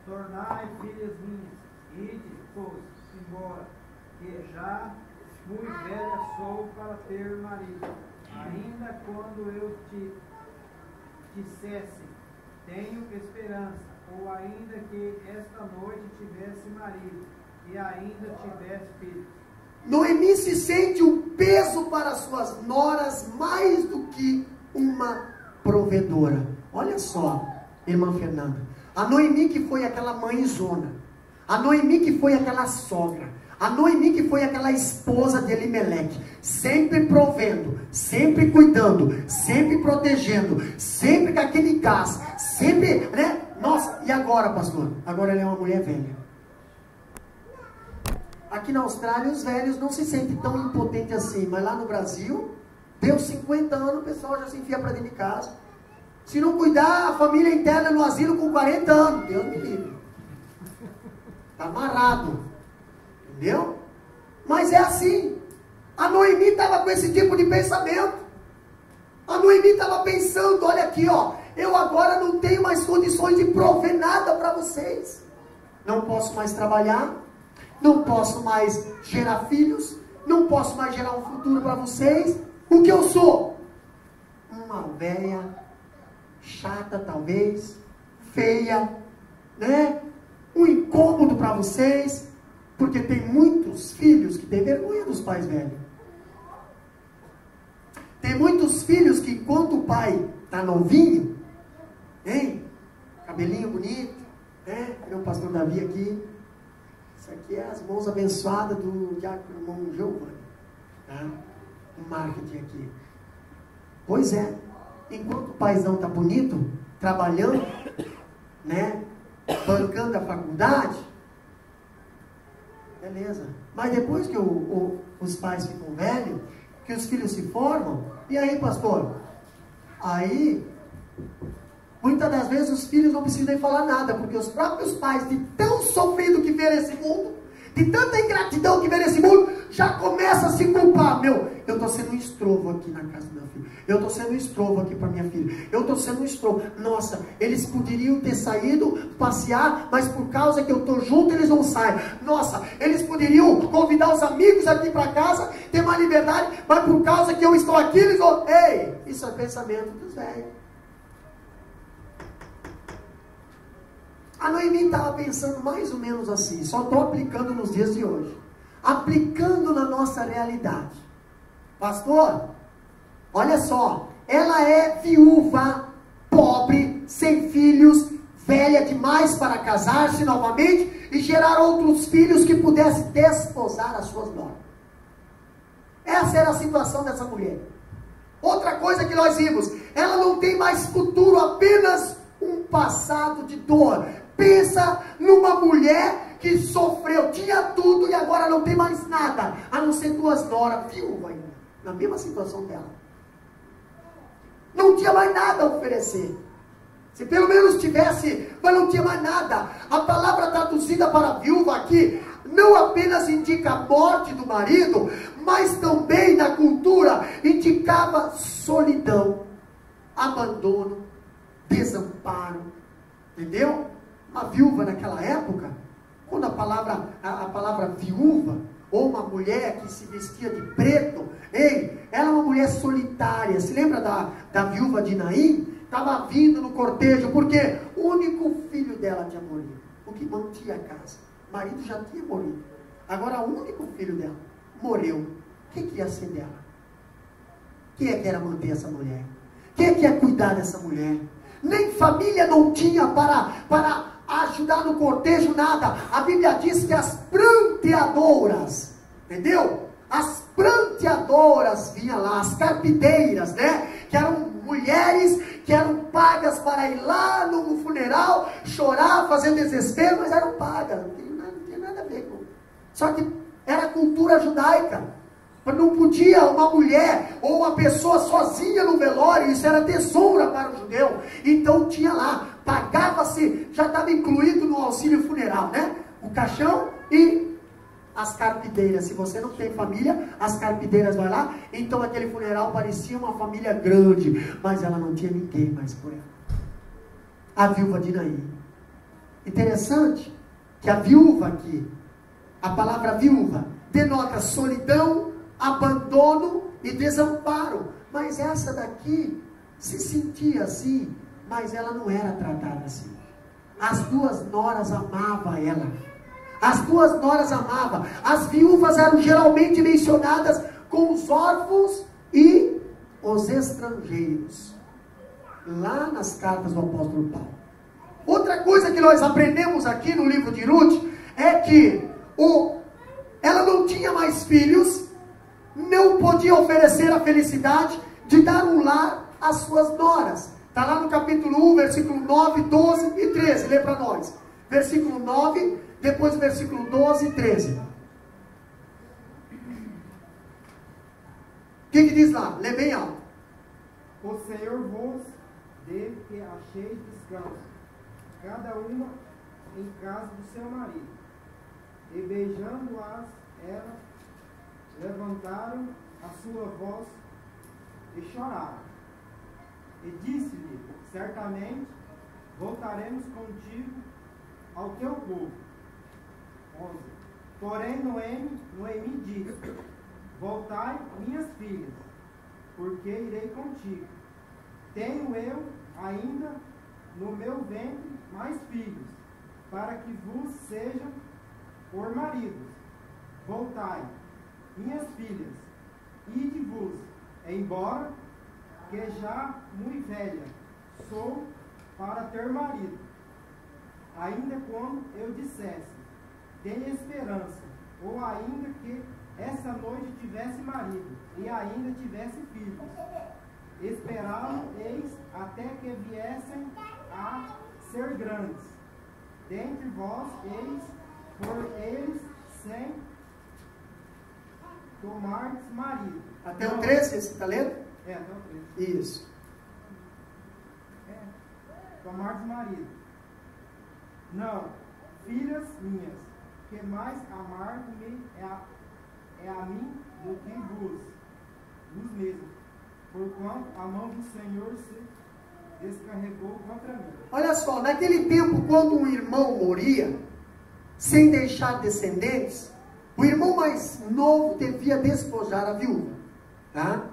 Tornai, filhas minhas, ide, pois, embora, que já muito velha sou para ter marido. Ainda quando eu te dissesse, tenho esperança, ou ainda que esta noite tivesse marido, e ainda tivesse filhos. Noemi se sente um peso para suas noras mais do que uma provedora. Olha só, irmã Fernanda, a Noemi que foi aquela mãezona, a Noemi que foi aquela sogra, a Noemi que foi aquela esposa de Elimeleque, sempre provendo, sempre cuidando, sempre protegendo, sempre com aquele gás, sempre, né? Nossa, e agora, pastor? Agora ela é uma mulher velha. Aqui na Austrália, os velhos não se sentem tão impotentes assim, mas lá no Brasil, deu 50 anos, o pessoal já se enfia para dentro de casa. Se não cuidar, a família interna no asilo com 40 anos, Deus me livre. Está amarrado. Entendeu? Mas é assim. A Noemi estava com esse tipo de pensamento. A Noemi estava pensando: olha aqui, ó, eu agora não tenho mais condições de prover nada para vocês. Não posso mais trabalhar, não posso mais gerar filhos, não posso mais gerar um futuro para vocês. O que eu sou? Uma velha, chata talvez, feia, né? Um incômodo para vocês, porque tem muitos filhos que têm vergonha dos pais velhos. Tem muitos filhos que enquanto o pai está novinho, hein? Cabelinho bonito, né? Tem o pastor Davi aqui. Isso aqui é as mãos abençoadas do diácono irmão Giovanni, tá? O marketing aqui. Pois é, enquanto o paizão está bonito, trabalhando, né? Bancando a faculdade, beleza. Mas depois que os pais ficam velhos, que os filhos se formam, e aí, pastor? Aí, muitas das vezes os filhos não precisam nem falar nada, porque os próprios pais, de tão sofrido que vê nesse mundo, de tanta ingratidão que vê nesse mundo, já começa a se culpar. Meu, eu estou sendo um estrovo aqui na casa do meu filho, eu estou sendo um estrovo aqui para minha filha, eu estou sendo um estrovo. Nossa, eles poderiam ter saído passear, mas por causa que eu estou junto, eles não saem. Nossa, eles poderiam convidar os amigos aqui para casa, ter mais liberdade, mas por causa que eu estou aqui, eles vão... Ei, isso é pensamento dos velhos. A Noemi estava pensando mais ou menos assim, só estou aplicando nos dias de hoje, aplicando na nossa realidade. Pastor, olha só, ela é viúva, pobre, sem filhos, velha demais para casar-se novamente e gerar outros filhos que pudessem desposar as suas noras. Essa era a situação dessa mulher. Outra coisa que nós vimos, ela não tem mais futuro, apenas um passado de dor. Pensa numa mulher que sofreu, tinha tudo e agora não tem mais nada, a não ser 2 noras, viúva ainda, na mesma situação dela. Não tinha mais nada a oferecer. Se pelo menos tivesse, mas não tinha mais nada. A palavra traduzida para viúva aqui, não apenas indica a morte do marido, mas também na cultura indicava solidão, abandono, desamparo. Entendeu? Uma viúva naquela época, quando a palavra viúva, ou uma mulher que se vestia de preto, ela é uma mulher solitária. Se lembra da viúva de Naim? Estava vindo no cortejo, porque o único filho dela tinha morrido, o que mantinha a casa. O marido já tinha morrido. Agora o único filho dela morreu. O que ia ser dela? Quem é que era manter essa mulher? Quem é que ia cuidar dessa mulher? Nem família não tinha para ajudar no cortejo, nada. A Bíblia diz que as pranteadoras, entendeu? As pranteadoras vinham lá, as carpideiras, né? Que eram mulheres que eram pagas para ir lá no funeral, chorar, fazer desespero, mas eram pagas, não tinha nada a ver com. Só que era cultura judaica. Não podia uma mulher ou uma pessoa sozinha no velório, isso era desonra para o judeu. Então tinha lá, pagava-se, já estava incluído no auxílio funeral, né? O caixão e as carpideiras. Se você não tem família, as carpideiras vão lá. Então aquele funeral parecia uma família grande, mas ela não tinha ninguém mais por ela. A viúva de Naim. Interessante que a viúva aqui, a palavra viúva, denota solidão, abandono e desamparo. Mas essa daqui se sentia assim, mas ela não era tratada assim. As 2 noras amavam ela. As 2 noras amavam. As viúvas eram geralmente mencionadas com os órfãos e os estrangeiros. Lá nas cartas do apóstolo Paulo. Outra coisa que nós aprendemos aqui no livro de Ruth é que ela não tinha mais filhos, não podia oferecer a felicidade de dar um lar às suas noras. Está lá no capítulo 1, versículo 9, 12 e 13. Lê para nós. Versículo 9, depois versículo 12 e 13. O que diz lá? Lê bem alto. O Senhor vos dê que acheis descanso, cada uma em casa do seu marido. E beijando-as, elas levantaram a sua voz e choraram. E disse-lhe, certamente voltaremos contigo ao teu povo. 11. Porém Noemi disse, voltai, minhas filhas, porque irei contigo. Tenho eu ainda no meu ventre mais filhos, para que vos sejam por maridos. Voltai, minhas filhas, ide-vos embora, que já muito velha sou para ter marido. Ainda quando eu dissesse, tenha esperança, ou ainda que essa noite tivesse marido, e ainda tivesse filhos, esperaram eis até que viessem a ser grandes. Dentre vós, eis por eles sem tomardes marido. Até o 13, você está lendo? Até o 13. Isso. Tomardes marido. Não, filhas minhas, que mais amar-me é a mim do que vos mesmos, porquanto a mão do Senhor se descarregou contra mim. Olha só, naquele tempo, quando um irmão morria, sem deixar descendentes, o irmão mais novo devia despojar a viúva. Tá?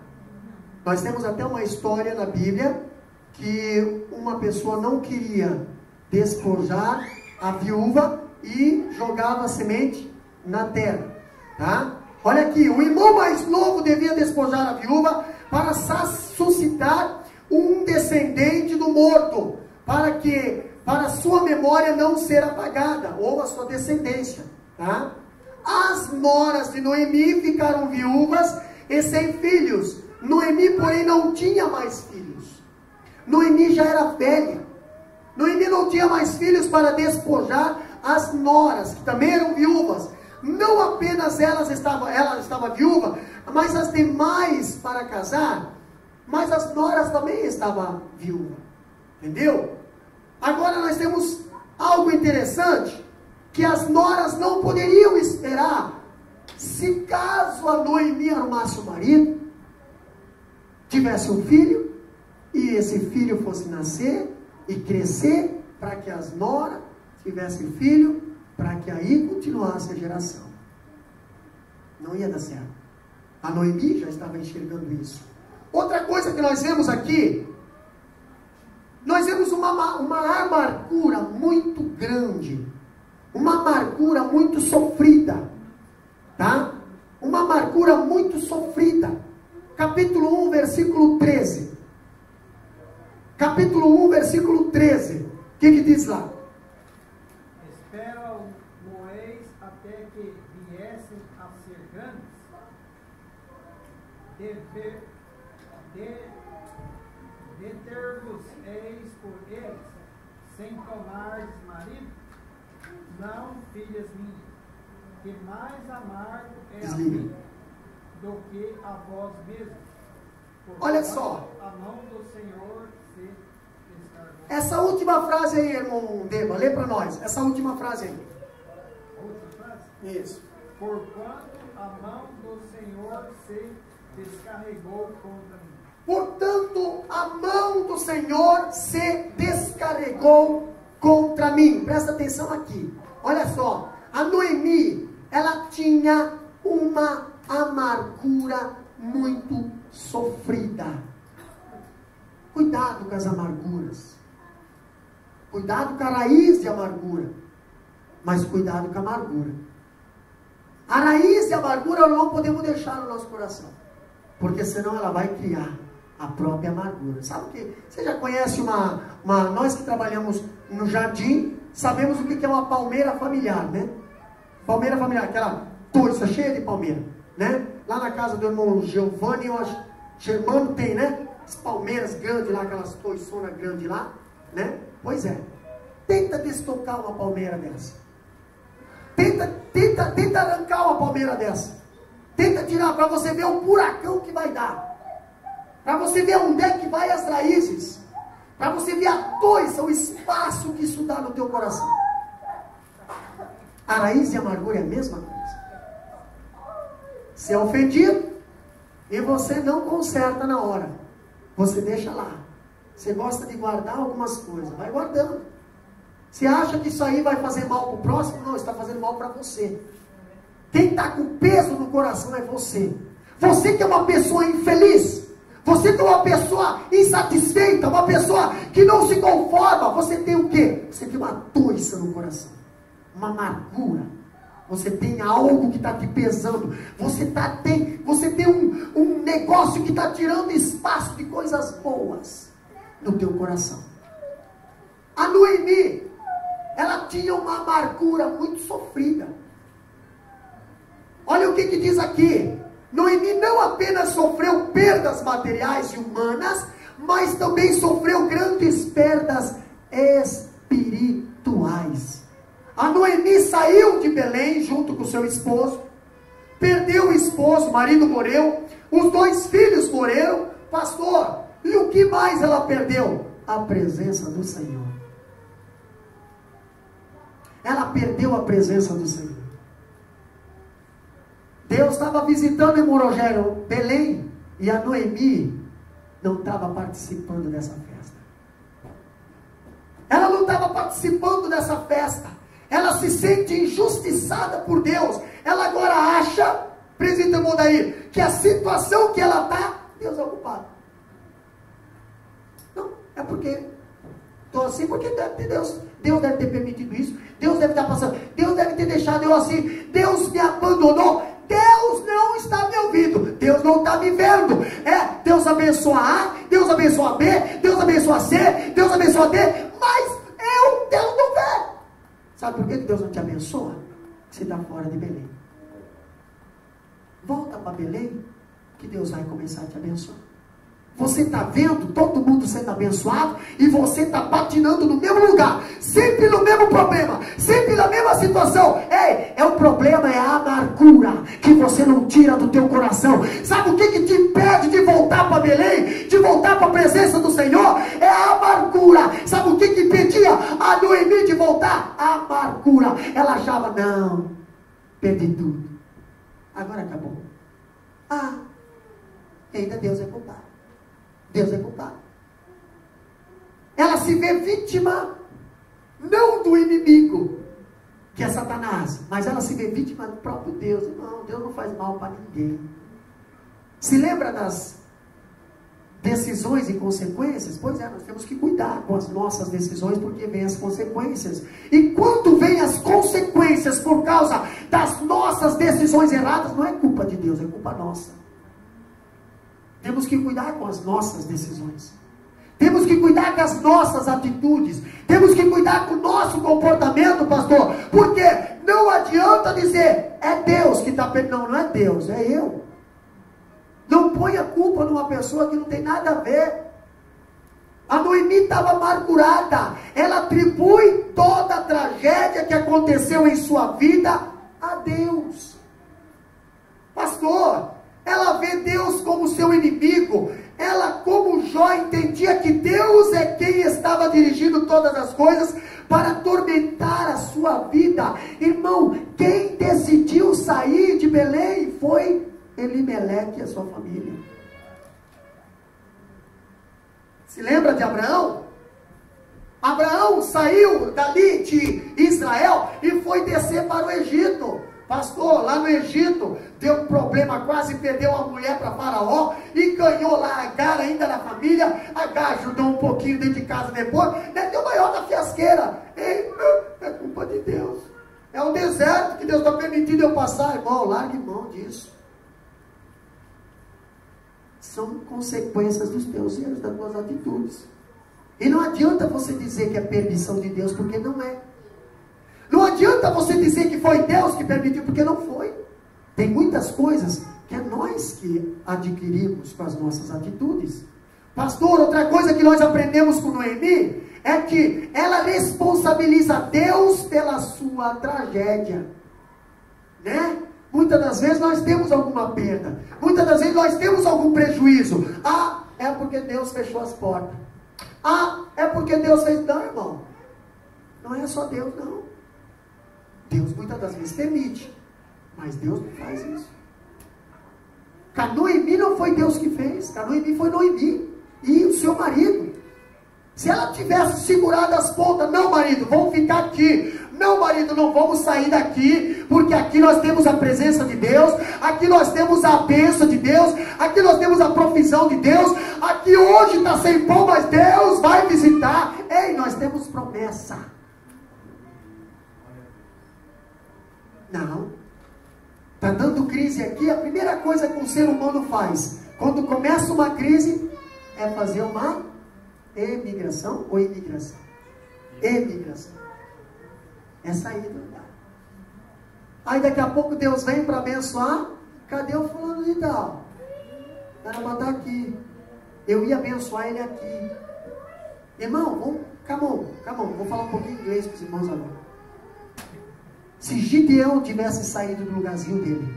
Nós temos até uma história na Bíblia que uma pessoa não queria despojar a viúva e jogava a semente na terra. Tá? Olha aqui, o irmão mais novo devia despojar a viúva para suscitar ressuscitar um descendente do morto, para sua memória não ser apagada, ou a sua descendência, tá? As noras de Noemi ficaram viúvas e sem filhos. Noemi, porém, não tinha mais filhos. Noemi já era velha. Noemi não tinha mais filhos para despojar as noras, que também eram viúvas. Não apenas ela estava viúva, mas as demais para casar, mas as noras também estavam viúvas. Entendeu? Agora nós temos algo interessante, que as noras não poderiam esperar, se caso a Noemi arrumasse um marido, tivesse um filho, e esse filho fosse nascer e crescer, para que as noras tivessem filho, para que aí continuasse a geração. Não ia dar certo. A Noemi já estava enxergando isso. Outra coisa que nós vemos aqui, nós vemos uma amargura muito grande, uma amargura muito sofrida, tá? Uma amargura muito sofrida. Capítulo 1, versículo 13. Capítulo 1, versículo 13. O que diz lá? Espera-o-eis até que viessem a ser grandes, deter-vos-eis por eles, sem tomares marido, não, filhas minhas, que mais amargo é a mim do que a vós mesmos. Olha só. A mão do Senhor se descarregou. Essa última frase aí, irmão Deba, lê para nós. Essa última frase aí. Outra frase? Isso. Porquanto a mão do Senhor se descarregou contra mim. Portanto, a mão do Senhor se descarregou contra mim. Presta atenção aqui. Olha só. A Noemi, ela tinha uma amargura muito sofrida. Cuidado com as amarguras. Cuidado com a raiz de amargura. Mas cuidado com a amargura. A raiz de amargura nós não podemos deixar no nosso coração. Porque senão ela vai criar a própria amargura. Sabe o que? Você já conhece nós que trabalhamos no jardim, sabemos o que é uma palmeira familiar, né? Palmeira familiar, aquela toiça cheia de palmeira, né? Lá na casa do irmão Giovanni, eu acho, Germano tem, né? As palmeiras grandes lá, aquelas toiçonas grandes lá, né? Pois é. Tenta destocar uma palmeira dessa. Tenta arrancar uma palmeira dessa. Tenta tirar para você ver o buracão que vai dar. Para você ver onde é que vai as raízes. Para você ver a toiça, o espaço que isso dá no teu coração. A raiz de amargura é a mesma coisa. Você é ofendido e você não conserta na hora. Você deixa lá. Você gosta de guardar algumas coisas. Vai guardando. Você acha que isso aí vai fazer mal para o próximo? Não, está fazendo mal para você. Quem está com peso no coração é você. Você que é uma pessoa infeliz. Você que é uma pessoa insatisfeita. Uma pessoa que não se conforma. Você tem o quê? Você tem uma toiça no coração. Uma amargura. Você tem algo que está te pesando. Você tem um negócio que está tirando espaço de coisas boas no teu coração. A Noemi, ela tinha uma amargura muito sofrida. Olha o que diz aqui. Noemi não apenas sofreu perdas materiais e humanas, mas também sofreu grandes perdas espirituais. A Noemi saiu de Belém junto com seu esposo, perdeu o esposo, o marido morreu, os 2 filhos morreram. Pastor, e o que mais ela perdeu? A presença do Senhor. Ela perdeu a presença do Senhor. Deus estava visitando em Morogério, Belém, e a Noemi não estava participando dessa festa. Ela não estava participando dessa festa. Ela se sente injustiçada por Deus. Ela agora acha, presidente Modair, que a situação que ela está, Deus é o culpado. Não, é porque estou assim, porque Deus deve ter permitido isso. Deus deve estar passando. Deus deve ter deixado eu assim. Deus me abandonou. Deus não está me ouvindo. Deus não está me vendo. Deus abençoa A Deus abençoa B, Deus abençoa C, Deus abençoa D, mas Deus não vê. Sabe por que Deus não te abençoa? Você está fora de Belém. Volta para Belém, que Deus vai começar a te abençoar. Você está vendo todo mundo sendo abençoado e você está patinando no mesmo lugar, sempre no mesmo problema, sempre na mesma situação. O problema é a amargura que você não tira do teu coração. Sabe o que te impede de voltar para Belém, de voltar para a presença do Senhor? É a amargura. Sabe o que impedia a Noemi de voltar? A amargura. Ela achava, não, perdi tudo, agora acabou. Ainda Deus é culpado. Deus é culpado. Ela se vê vítima, não do inimigo, que é Satanás, mas ela se vê vítima do próprio Deus. Não, Deus não faz mal para ninguém. Se lembra das decisões e consequências? Pois é, nós temos que cuidar com as nossas decisões, porque vem as consequências. E quando vem as consequências por causa das nossas decisões erradas, não é culpa de Deus, é culpa nossa. Temos que cuidar com as nossas decisões. Temos que cuidar com as nossas atitudes. Temos que cuidar com o nosso comportamento, pastor. Porque não adianta dizer, é Deus que está perdendo. Não é Deus, é eu. Não põe a culpa numa pessoa que não tem nada a ver. A Noemi estava amargurada. Ela atribui toda a tragédia que aconteceu em sua vida a Deus. Pastor, ela vê Deus como seu inimigo. Ela, como Jó, entendia que Deus é quem estava dirigindo todas as coisas para atormentar a sua vida. Irmão, quem decidiu sair de Belém foi Elimeleque e a sua família. Se lembra de Abraão? Abraão saiu dali de Israel e foi descer para o Egito. Pastor, lá no Egito, deu um problema, quase perdeu a mulher para Faraó, e ganhou lá Agar ainda na família. Agar ajudou um pouquinho dentro de casa depois, meteu o maior na fiasqueira. É culpa de Deus. É um deserto que Deus está permitindo eu passar. Irmão, largue mão disso. São consequências dos teus erros, das tuas atitudes. E não adianta você dizer que é permissão de Deus, porque não é. Não adianta você dizer que foi Deus que permitiu, porque não foi. Tem muitas coisas que é nós que adquirimos com as nossas atitudes. Pastor, outra coisa que nós aprendemos com Noemi é que ela responsabiliza Deus pela sua tragédia, né? Muitas das vezes nós temos alguma perda, muitas das vezes nós temos algum prejuízo. É porque Deus fechou as portas. É porque Deus fez. Não, irmão, não é só Deus, não. Deus muitas das vezes permite, mas Deus não faz isso. Com a Noemi não foi Deus que fez. Com a Noemi foi Noemi e o seu marido. Se ela tivesse segurado as pontas, não, marido, vamos ficar aqui. Não, marido, não vamos sair daqui, porque aqui nós temos a presença de Deus, aqui nós temos a bênção de Deus, aqui nós temos a provisão de Deus, aqui hoje está sem pão, mas Deus vai visitar. Ei, nós temos promessa. Não. Está dando crise aqui, a primeira coisa que um ser humano faz, quando começa uma crise, é fazer uma emigração ou imigração? Emigração. É sair do lugar. Aí daqui a pouco Deus vem para abençoar. Cadê o fulano de tal? Era para estar aqui. Eu ia abençoar ele aqui. Irmão, vamos, come on. Vou falar um pouquinho inglês para os irmãos agora. Se Gideão tivesse saído do lugarzinho dele,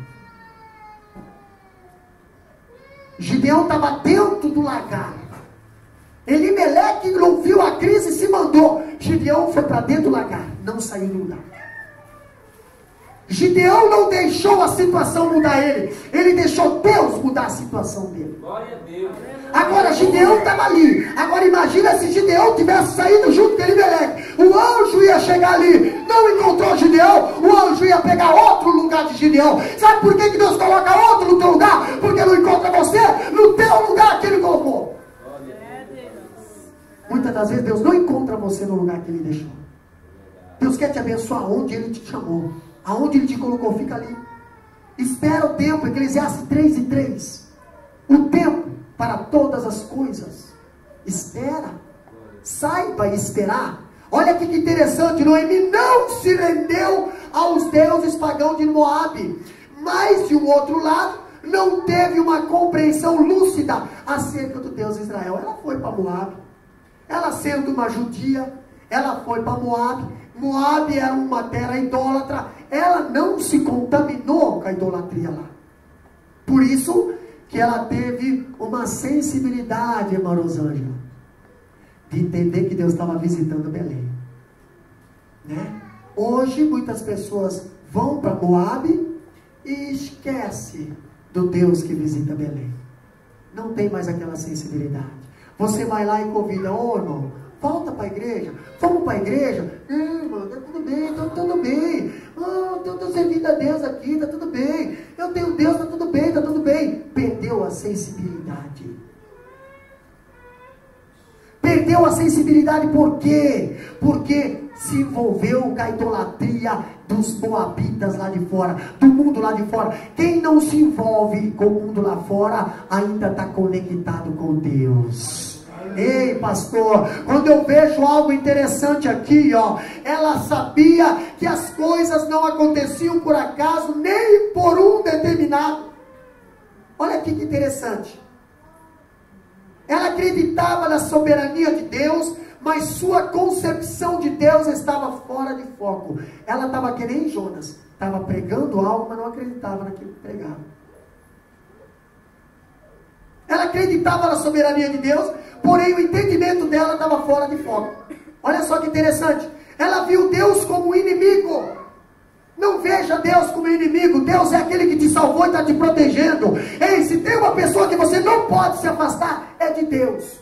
Gideão estava dentro do lagar. Elimeleque não viu a crise e se mandou. Gideão foi para dentro do lagar, não saiu do lugar. Gideão não deixou a situação mudar ele. Ele deixou Deus mudar a situação dele. Glória a Deus. Agora Gideão estava ali. Agora imagina se Gideão tivesse saído junto com Elimeleque. O anjo ia chegar ali. Não encontrou Gideão. O anjo ia pegar outro lugar de Gideão. Sabe por que Deus coloca outro no teu lugar? Porque não encontra você no teu lugar que Ele colocou. Muitas das vezes Deus não encontra você no lugar que Ele deixou. Deus quer te abençoar onde Ele te chamou. Aonde Ele te colocou, fica ali. Espera o tempo. Eclesiastes 3:3. O tempo para todas as coisas. Espera, saiba esperar. Olha que interessante, Noemi não se rendeu aos deuses pagãos de Moabe, mas de um outro lado, não teve uma compreensão lúcida acerca do Deus de Israel. Ela foi para Moabe, ela sendo uma judia, ela foi para Moabe. Moabe era uma terra idólatra, ela não se contaminou com a idolatria lá. Por isso que ela teve uma sensibilidade, irmã Rosângela, de entender que Deus estava visitando Belém, né? Hoje muitas pessoas vão para Moabe e esquece do Deus que visita Belém. Não tem mais aquela sensibilidade. Você vai lá e convida: ô irmão, volta para a igreja, vamos para a igreja. Irmão, está tudo bem, está tudo bem. Estou servindo a Deus aqui, está tudo bem. Eu tenho Deus, está tudo bem, está tudo bem. Perdeu a sensibilidade. Perdeu a sensibilidade por quê? Porque se envolveu com a idolatria dos moabitas lá de fora, do mundo lá de fora. Quem não se envolve com o mundo lá fora, ainda está conectado com Deus. Ei, pastor, quando eu vejo algo interessante aqui, ó, ela sabia que as coisas não aconteciam por acaso, nem por um determinado. Olha aqui que interessante. Ela acreditava na soberania de Deus, mas sua concepção de Deus estava fora de foco. Ela estava que nem Jonas, estava pregando algo, mas não acreditava naquilo que pregava. Ela acreditava na soberania de Deus, porém o entendimento dela estava fora de foco. Olha só que interessante. Ela viu Deus como inimigo. Não veja Deus como inimigo. Deus é aquele que te salvou e está te protegendo. Ei, se tem uma pessoa que você não pode se afastar, é de Deus.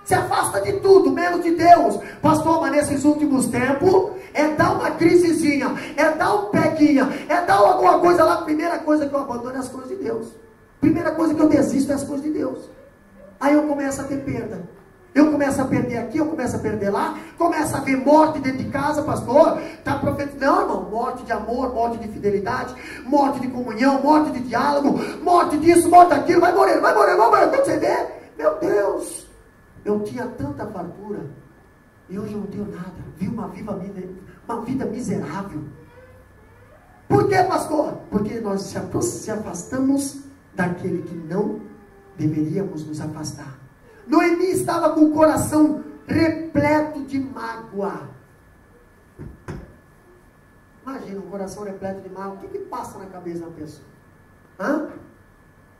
Se afasta de tudo, menos de Deus. Pastor, mas nesses últimos tempos, é dar uma crisezinha, é dar um peguinha, é dar alguma coisa lá. Primeira coisa que eu abandono é as coisas de Deus. Primeira coisa que eu desisto é as coisas de Deus. Aí eu começo a ter perda. Eu começo a perder aqui, eu começo a perder lá, começo a ver morte dentro de casa, pastor, está profetizando. Não, irmão, morte de amor, morte de fidelidade, morte de comunhão, morte de diálogo, morte disso, morte daquilo, vai morrer, vai morrer, vai morrer. Quando você vê, meu Deus, eu tinha tanta fartura, e hoje eu não tenho nada, vi uma vida miserável. Por que, pastor? Porque nós se afastamos daquele que não deveríamos nos afastar. Noemi estava com o coração repleto de mágoa. Imagina um coração repleto de mágoa. O que passa na cabeça da pessoa?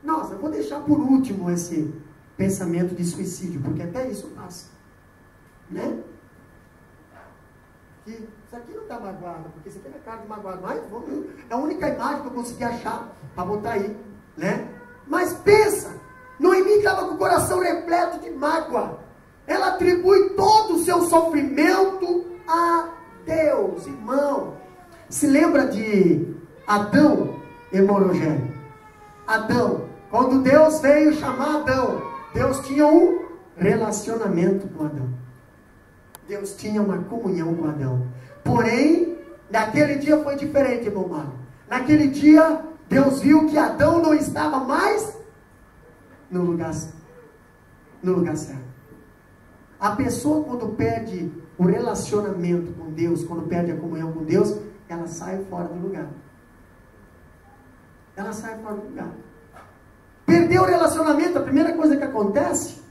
Nossa, eu vou deixar por último esse pensamento de suicídio, porque até isso passa, né? Que isso aqui não está magoado, porque isso aqui não é cara de magoado, mas é a única imagem que eu consegui achar para botar aí, né? Mas pensa, Noemi estava com o coração repleto de mágoa. Ela atribui todo o seu sofrimento a Deus. Irmão, se lembra de Adão, irmão Rogério? Adão, quando Deus veio chamar Adão, Deus tinha um relacionamento com Adão. Deus tinha uma comunhão com Adão. Porém, naquele dia foi diferente, irmão Mário. Naquele dia, Deus viu que Adão não estava mais no lugar certo. A pessoa, quando perde o relacionamento com Deus, quando perde a comunhão com Deus, ela sai fora do lugar. Ela sai fora do lugar. Perdeu o relacionamento, a primeira coisa que acontece,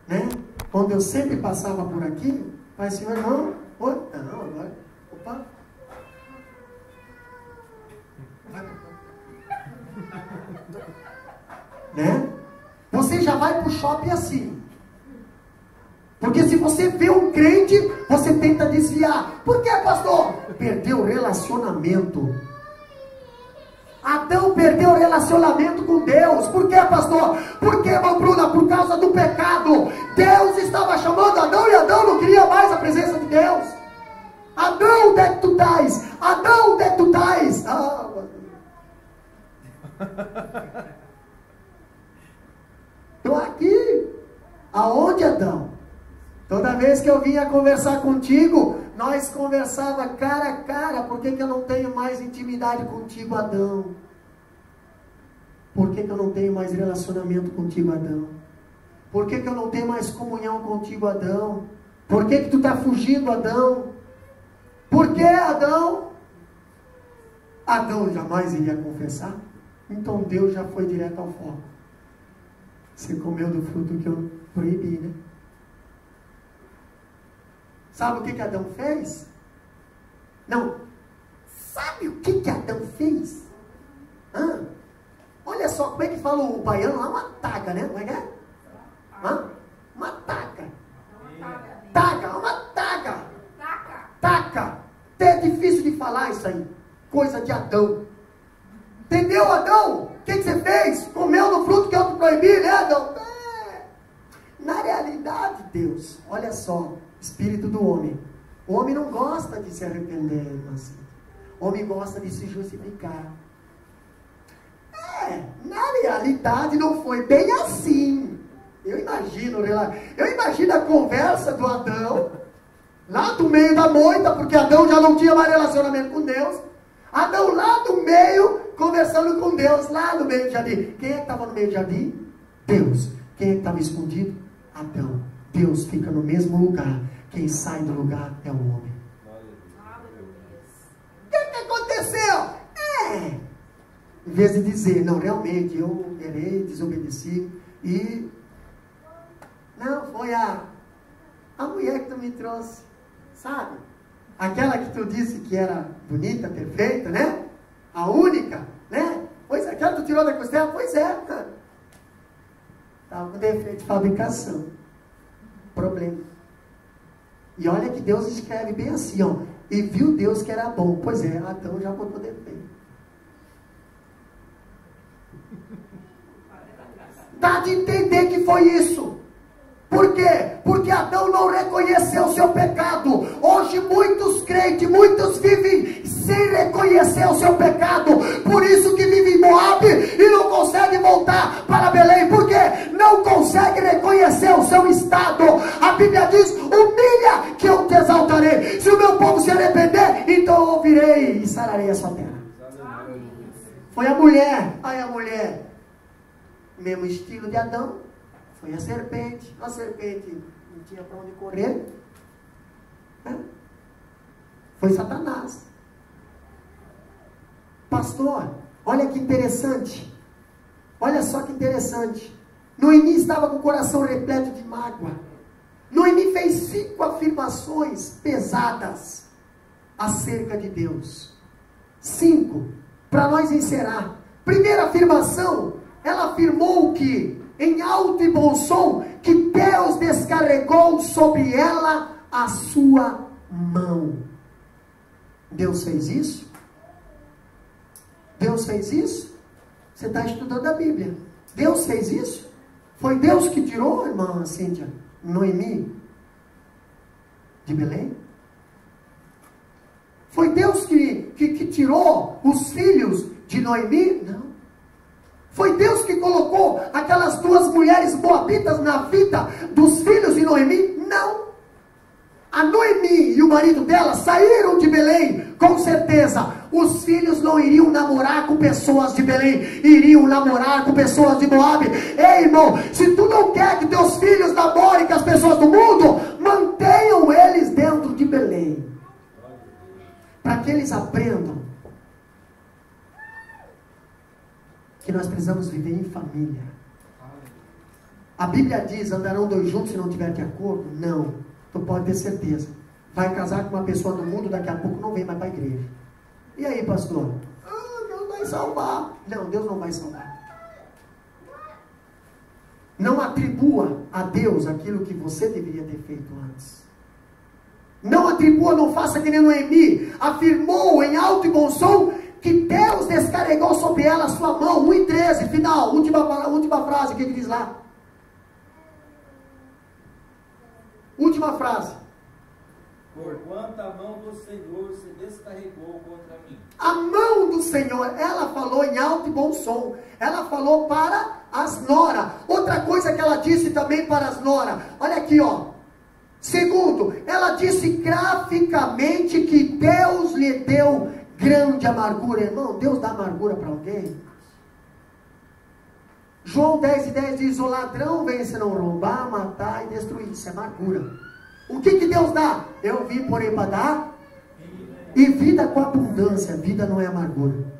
né? Quando eu sempre passava por aqui, pai, senhor, não, agora, opa, né? Você já vai para o shopping assim. Porque se você vê um crente, você tenta desviar. Por que, pastor? Perdeu o relacionamento. Adão perdeu o relacionamento com Deus. Por que, pastor? Porque, irmã Bruna, por causa do pecado. Deus estava chamando Adão e Adão não queria mais a presença de Deus. Adão, onde é que tu estás? Adão, onde é que tu estás? Estou aqui. Aonde, Adão? Toda vez que eu vinha conversar contigo, nós conversava cara a cara. Por que eu não tenho mais intimidade contigo, Adão? Por que eu não tenho mais relacionamento contigo, Adão? Por que eu não tenho mais comunhão contigo, Adão? Por que tu está fugindo, Adão? Por que, Adão? Adão jamais iria confessar. Então Deus já foi direto ao foco. Você comeu do fruto que eu proibi, né? Sabe o que Adão fez? Não. Sabe o que Adão fez? Olha só, como é que fala o baiano lá? Uma taga, né? Como é que é? Uma taga. Taga, uma taga. Taca. É difícil de falar isso aí. Coisa de Adão. Entendeu, Adão? O que você fez? Comeu do fruto que eu te proibi, né, Adão? Na realidade, Deus, olha só, espírito do homem. O homem não gosta de se arrepender, irmãs. O homem gosta de se justificar. Na realidade não foi bem assim. Eu imagino a conversa do Adão, lá do meio da moita, porque Adão já não tinha mais relacionamento com Deus. Adão lá do meio, conversando com Deus, lá no meio do jardim. Quem é que estava no meio do jardim? Deus. Quem é que estava escondido? Adão. Deus fica no mesmo lugar. Quem sai do lugar é o homem. O que aconteceu? Em vez de dizer, não, realmente, eu errei, desobedeci, e não, foi a mulher que tu me trouxe, sabe? Aquela que tu disse que era bonita, perfeita, né? A única, né? Pois é, aquela que tu tirou da costela, pois é. Estava com defeito de fabricação. Problema. E olha que Deus escreve bem assim, ó. E viu Deus que era bom. Pois é, Adão já botou defeito. Dá de entender que foi isso. Por quê? Porque Adão não reconheceu o seu pecado. Hoje muitos crentes, muitos vivem sem reconhecer o seu pecado. Por isso que vivem em Moabe e não conseguem voltar para Belém. Por quê? Não conseguem reconhecer o seu estado. A Bíblia diz, humilha que eu te exaltarei. Se o meu povo se arrepender, então eu ouvirei e sararei a sua terra. Foi a mulher. Aí a mulher, mesmo estilo de Adão. Foi a serpente não tinha para onde correr, né? Foi Satanás. Pastor, olha que interessante, olha só que interessante, Noemi estava com o coração repleto de mágoa. Noemi fez 5 afirmações pesadas acerca de Deus. 5, para nós encerrar. Primeira afirmação, ela afirmou que em alto e bom som, que Deus descarregou sobre ela a sua mão. Deus fez isso? Deus fez isso? Você está estudando a Bíblia. Deus fez isso? Foi Deus que tirou, irmã Cíntia, Noemi de Belém? Foi Deus que tirou os filhos de Noemi? Não. Foi Deus que colocou aquelas 2 mulheres moabitas na vida dos filhos de Noemi? Não. A Noemi e o marido dela saíram de Belém, com certeza. Os filhos não iriam namorar com pessoas de Belém, iriam namorar com pessoas de Moabe. Ei, irmão, se tu não quer que teus filhos namorem com as pessoas do mundo, mantenham eles dentro de Belém, para que eles aprendam que nós precisamos viver em família. A Bíblia diz, andarão 2 juntos se não tiver de acordo? Não, tu pode ter certeza. Vai casar com uma pessoa do mundo, daqui a pouco não vem mais para a igreja. E aí, pastor? Deus vai salvar. Não, Deus não vai salvar. Não atribua a Deus aquilo que você deveria ter feito antes. Não atribua, não faça que nem Noemi afirmou em alto e bom som que Deus descarregou sobre ela a sua mão. 1:13, final, última frase, o que diz lá? Última frase. Porquanto a mão do Senhor se descarregou contra mim. A mão do Senhor, ela falou em alto e bom som. Ela falou para as noras. Outra coisa que ela disse também para as noras. Olha aqui, ó. Segundo, ela disse graficamente que Deus lhe deu grande amargura. Irmão, Deus dá amargura para alguém? João 10:10 diz: o ladrão vem senão roubar, matar e destruir. Isso é amargura. O que Deus dá? Eu vim, porém, para dar e vida com abundância. Vida não é amargura.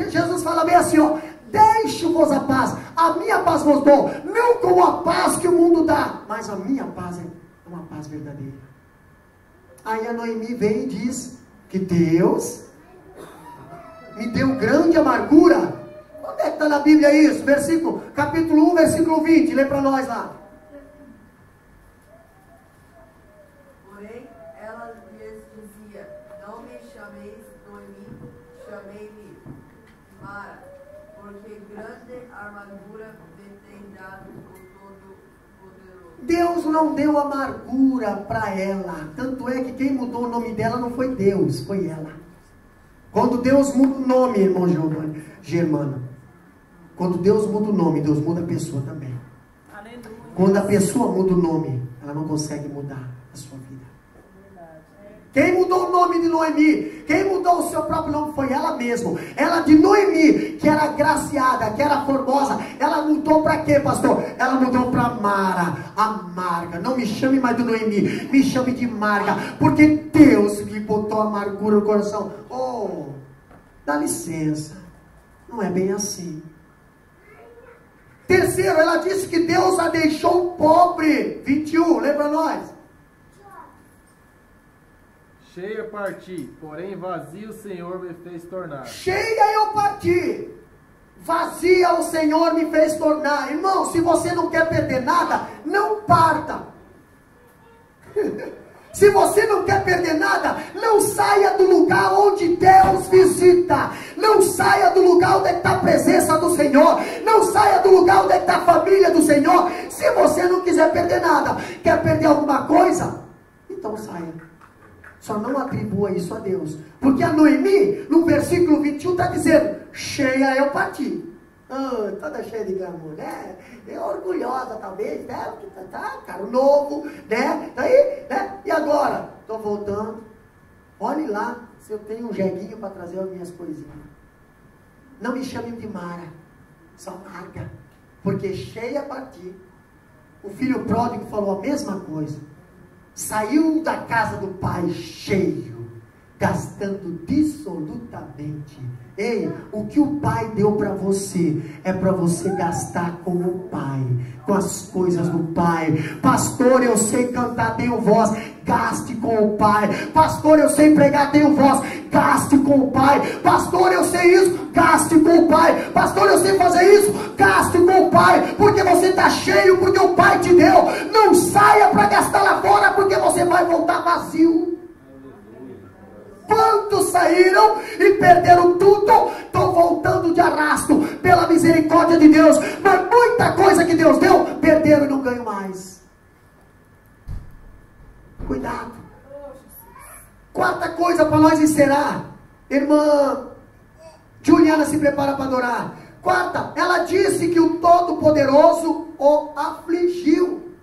Jesus fala bem assim, ó: deixo-vos a paz, a minha paz vos dou, não como a paz que o mundo dá, mas a minha paz é uma paz verdadeira. Aí a Noemi vem e diz que Deus me deu grande amargura. Onde é que está na Bíblia isso? Capítulo 1, versículo 20, lê para nós lá. Porém, ela lhes dizia: não me chameis Noemi, chamei-me Mara, porque grande amargura me tem dado o Todo-Poderoso. Deus não deu amargura para ela. Tanto é que quem mudou o nome dela não foi Deus, foi ela. Quando Deus muda o nome, irmão Germano, quando Deus muda o nome, Deus muda a pessoa também. Aleluia. Quando a pessoa muda o nome, ela não consegue mudar a sua vida. Quem mudou o nome de Noemi, quem mudou o seu próprio nome foi ela mesma. Ela de Noemi, que era agraciada, que era formosa, ela mudou para quê, pastor? Ela mudou para Mara, amarga. Não me chame mais de Noemi, me chame de Marga, porque Deus me botou amargura no coração. Oh, dá licença, não é bem assim. Terceiro, ela disse que Deus a deixou pobre. 21, lembra nós? Cheia parti, porém vazio o Senhor me fez tornar. Cheia eu parti, vazia o Senhor me fez tornar. Irmão, se você não quer perder nada, não parta. Se você não quer perder nada, não saia do lugar onde Deus visita. Não saia do lugar onde está a presença do Senhor. Não saia do lugar onde está a família do Senhor. Se você não quiser perder nada, quer perder alguma coisa, então saia. Só não atribua isso a Deus. Porque a Noemi, no versículo 21, está dizendo: cheia eu parti. Toda cheia de glamour, né? É orgulhosa talvez, né? Tá, carro novo, né? Daí, né? E agora? Estou voltando. Olhe lá se eu tenho um jeguinho para trazer as minhas coisinhas. Não me chame de Mara, só Marga. Porque cheia parti. O filho pródigo falou a mesma coisa. Saiu da casa do pai cheio, gastando dissolutamente. Ei, o que o pai deu para você é para você gastar com o pai, com as coisas do pai. Pastor, eu sei cantar, tenho voz, gaste com o pai. Pastor, eu sei pregar, tenho voz, gaste com o pai. Pastor, eu sei isso, gaste com o pai. Pastor, eu sei fazer isso, gaste com o pai. Porque você está cheio, porque o pai te deu. Não saia para gastar lá fora, porque você vai voltar vazio. Quantos saíram e perderam tudo? Estou voltando de arrasto pela misericórdia de Deus. Mas muita coisa que Deus deu, perderam e não ganham mais. Cuidado. Quarta coisa para nós encerrar. Irmã Juliana se prepara para adorar. Quarta, ela disse que o Todo-Poderoso o afligiu.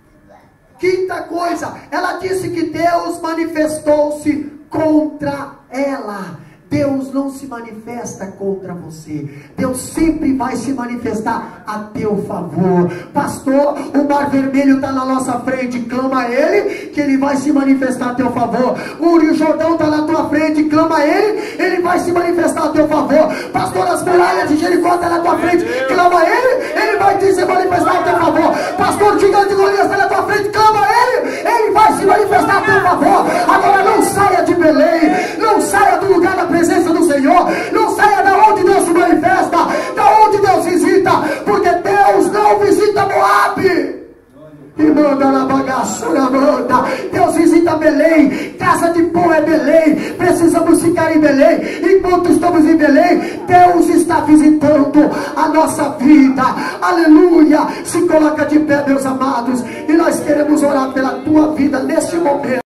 Quinta coisa, ela disse que Deus manifestou-se contra ela. Deus não se manifesta contra você. Deus sempre vai se manifestar a teu favor. Pastor, o mar vermelho está na nossa frente. Clama a Ele, que Ele vai se manifestar a teu favor. O Rio Jordão está na tua frente. Clama a Ele, Ele vai se manifestar a teu favor. Pastor, as muralhas de Jericó estão na tua frente. Clama a Ele, Ele vai se manifestar a teu favor. Pastor, o gigante de Golias está na tua frente. Clama a Ele, Ele vai se manifestar a teu favor. Agora não saia de Belém, não saia do lugar da presença do Senhor, não saia da onde Deus se manifesta, da onde Deus visita, porque Deus não visita Moabe. E manda na bagaçura, manda. Deus visita Belém. Casa de pão é Belém. Precisamos ficar em Belém. Enquanto estamos em Belém, Deus está visitando a nossa vida. Aleluia. Se coloca de pé, meus amados, e nós queremos orar pela tua vida neste momento.